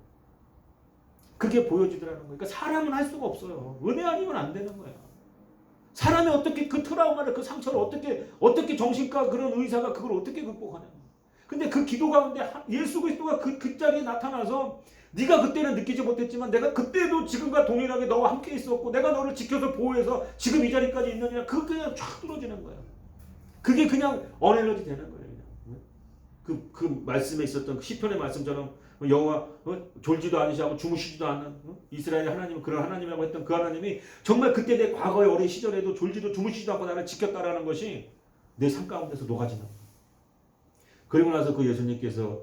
그게 보여지더라는 거예요. 그러니까 사람은 할 수가 없어요. 은혜 아니면 안 되는 거예요. 사람이 어떻게 그 트라우마를 그 상처를 어떻게 정신과 그런 의사가 그걸 어떻게 극복하냐. 근데 그 기도 가운데 예수 그리스도가 그 자리에 나타나서 네가 그때는 느끼지 못했지만 내가 그때도 지금과 동일하게 너와 함께 있었고 내가 너를 지켜서 보호해서 지금 이 자리까지 있느냐 그거 그냥 쫙 뚫어지는 거예요. 그게 그냥 언에너지 되는 거예요. 그 말씀에 있었던 그 시편의 말씀처럼 여호와 졸지도 않으시고 주무시지도 않는 이스라엘의 하나님은 그런 하나님이라고 했던 그 하나님이 정말 그때 내 과거의 어린 시절에도 졸지도 주무시지도 않고 나를 지켰다라는 것이 내 삶 가운데서 녹아지는 거예요. 그리고 나서 그 예수님께서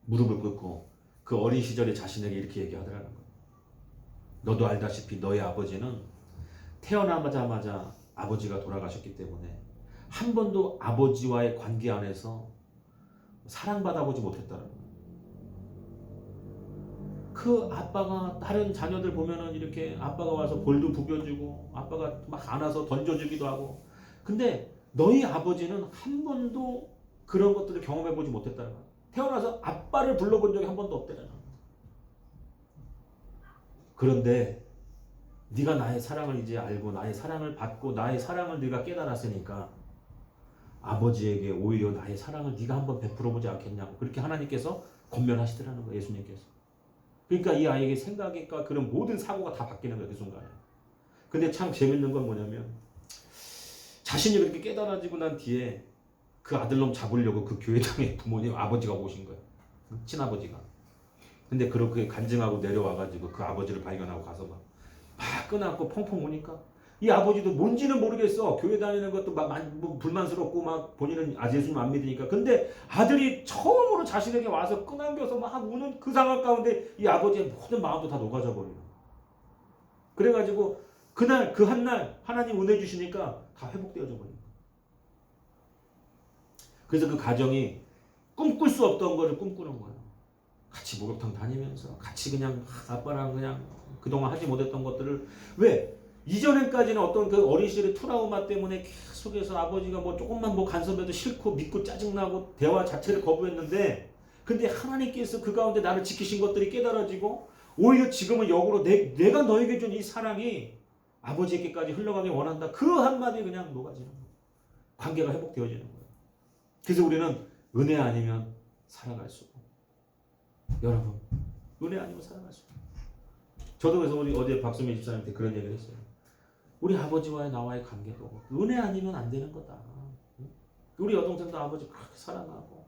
무릎을 꿇고 그 어린 시절의 자신에게 이렇게 얘기하더라는 거예요. 너도 알다시피 너의 아버지는 태어나자마자 아버지가 돌아가셨기 때문에 한 번도 아버지와의 관계 안에서 사랑받아보지 못했다는 거예요. 그 아빠가 다른 자녀들 보면은 이렇게 아빠가 와서 볼도 부겨주고 아빠가 막 안아서 던져주기도 하고 근데 너희 아버지는 한 번도 그런 것들을 경험해보지 못했다는 거예요. 태어나서 아빠를 불러본 적이 한 번도 없다는 거예요. 그런데 네가 나의 사랑을 이제 알고 나의 사랑을 받고 나의 사랑을 네가 깨달았으니까 아버지에게 오히려 나의 사랑을 네가 한번 베풀어보지 않겠냐고 그렇게 하나님께서 권면하시더라는 거예요. 예수님께서. 그러니까 이 아이에게 생각과 그런 모든 사고가 다 바뀌는 거예요. 그 순간에. 근데 참 재밌는 건 뭐냐면 자신이 그렇게 깨달아지고 난 뒤에 그 아들놈 잡으려고 그 교회당에 부모님 아버지가 오신 거예요. 친아버지가. 근데 그렇게 간증하고 내려와가지고 그 아버지를 발견하고 가서 막 끄안고 펑펑 우니까 이 아버지도 뭔지는 모르겠어. 교회 다니는 것도 막 불만스럽고 막 본인은 예수님 안 믿으니까. 근데 아들이 처음으로 자신에게 와서 끄안겨서 막 우는 그 상황 가운데 이 아버지의 모든 마음도 다 녹아져 버려요. 그래가지고 그날 그 한날 하나님 은혜 주시니까 다 회복되어져 버려요. 그래서 그 가정이 꿈꿀 수 없던 거를 꿈꾸는 거예요. 같이 목욕탕 다니면서 같이 그냥 아빠랑 그냥 그동안 하지 못했던 것들을 왜? 이전에까지는 어떤 그 어린 시절의 트라우마 때문에 계속해서 아버지가 뭐 조금만 뭐 간섭해도 싫고 믿고 짜증나고 대화 자체를 거부했는데 근데 하나님께서 그 가운데 나를 지키신 것들이 깨달아지고 오히려 지금은 역으로 내가 너에게 준 이 사랑이 아버지에게까지 흘러가길 원한다. 그 한마디에 그냥 녹아지는 거예요. 관계가 회복되어지는 거예요. 그래서 우리는 은혜 아니면 살아갈 수 없고 여러분 은혜 아니면 살아갈 수 없고 저도 그래서 우리 어제 박수미 집사님한테 그런 얘기를 했어요. 우리 아버지와의 나와의 관계도 은혜 아니면 안 되는 거다. 우리 여동생도 아버지 그렇게 사랑하고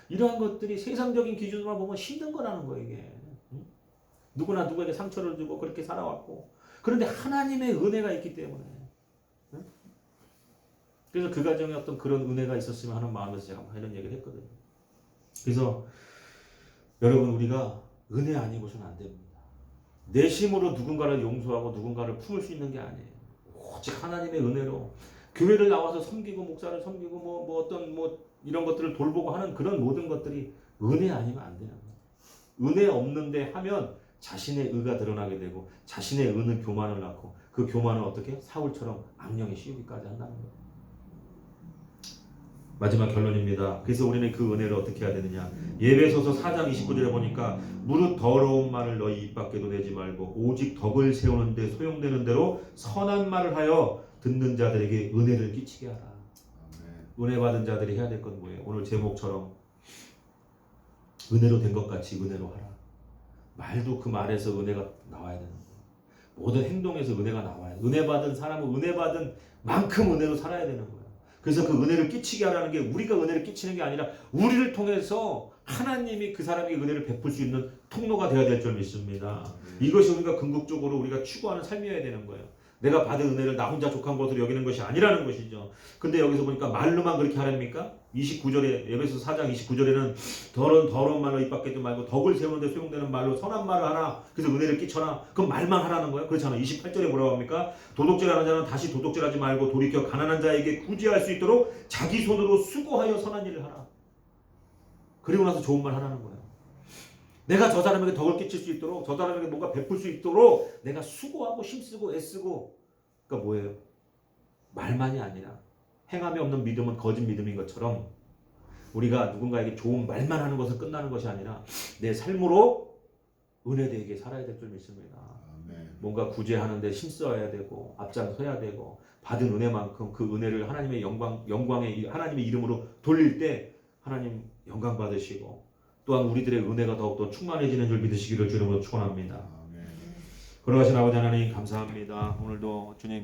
이러한 것들이 세상적인 기준으로만 보면 힘든 거라는 거예요 이게. 누구나 누구에게 상처를 주고 그렇게 살아왔고 그런데 하나님의 은혜가 있기 때문에 그래서 그 가정에 어떤 그런 은혜가 있었으면 하는 마음에서 제가 이런 얘기를 했거든요. 그래서 여러분 우리가 은혜 아니고서는 안 됩니다. 내심으로 누군가를 용서하고 누군가를 품을 수 있는 게 아니에요. 오직 하나님의 은혜로 교회를 나와서 섬기고 목사를 섬기고 뭐 어떤 이런 것들을 돌보고 하는 그런 모든 것들이 은혜 아니면 안 돼요. 은혜 없는데 하면 자신의 의가 드러나게 되고 자신의 의는 교만을 낳고 그 교만을 어떻게 사울처럼 악령에 씌우기까지 한다는 거예요. 마지막 결론입니다. 그래서 우리는 그 은혜를 어떻게 해야 되느냐. 예배소서 4장 29절에 보니까 무릇 더러운 말을 너희 입 밖에도 내지 말고 오직 덕을 세우는 데 소용되는 대로 선한 말을 하여 듣는 자들에게 은혜를 끼치게 하라. 은혜 받은 자들이 해야 될 건 뭐예요? 오늘 제목처럼 은혜로 된 것 같이 은혜로 하라. 말도 그 말에서 은혜가 나와야 되는 거예요. 모든 행동에서 은혜가 나와야 돼요. 은혜 받은 사람은 은혜 받은 만큼 은혜로 살아야 되는 거예요. 그래서 그 은혜를 끼치게 하라는 게 우리가 은혜를 끼치는 게 아니라 우리를 통해서 하나님이 그 사람에게 은혜를 베풀 수 있는 통로가 되어야 될 줄 믿습니다. 이것이 우리가 궁극적으로 우리가 추구하는 삶이어야 되는 거예요. 내가 받은 은혜를 나 혼자 족한 것으로 여기는 것이 아니라는 것이죠. 근데 여기서 보니까 말로만 그렇게 하랍니까? 29절에 예배소 4장 29절에는 더러운 말로 입 밖에 지 말고 덕을 세우는데 소용되는 말로 선한 말을 하라. 그래서 은혜를 끼쳐라. 그럼 말만 하라는 거예요? 그렇잖아요. 28절에 뭐라고 합니까? 도둑질하는 자는 다시 도둑질하지 말고 돌이켜 가난한 자에게 구제할 수 있도록 자기 손으로 수고하여 선한 일을 하라. 그리고 나서 좋은 말 하라는 거예요. 내가 저 사람에게 덕을 끼칠 수 있도록 저 사람에게 뭔가 베풀 수 있도록 내가 수고하고 힘쓰고 애쓰고 그러니까 뭐예요? 말만이 아니라 행함이 없는 믿음은 거짓 믿음인 것처럼 우리가 누군가에게 좋은 말만 하는 것은 끝나는 것이 아니라 내 삶으로 은혜되게 살아야 될 줄 믿습니다. 뭔가 구제하는 데 힘써야 되고 앞장서야 되고 받은 은혜만큼 그 은혜를 하나님의 영광의 하나님의 이름으로 돌릴 때 하나님 영광 받으시고 또한 우리들의 은혜가 더욱더 충만해지는 줄 믿으시기를 주님으로 축원합니다. 걸어가신 아버지 하나님 감사합니다. 오늘도 주님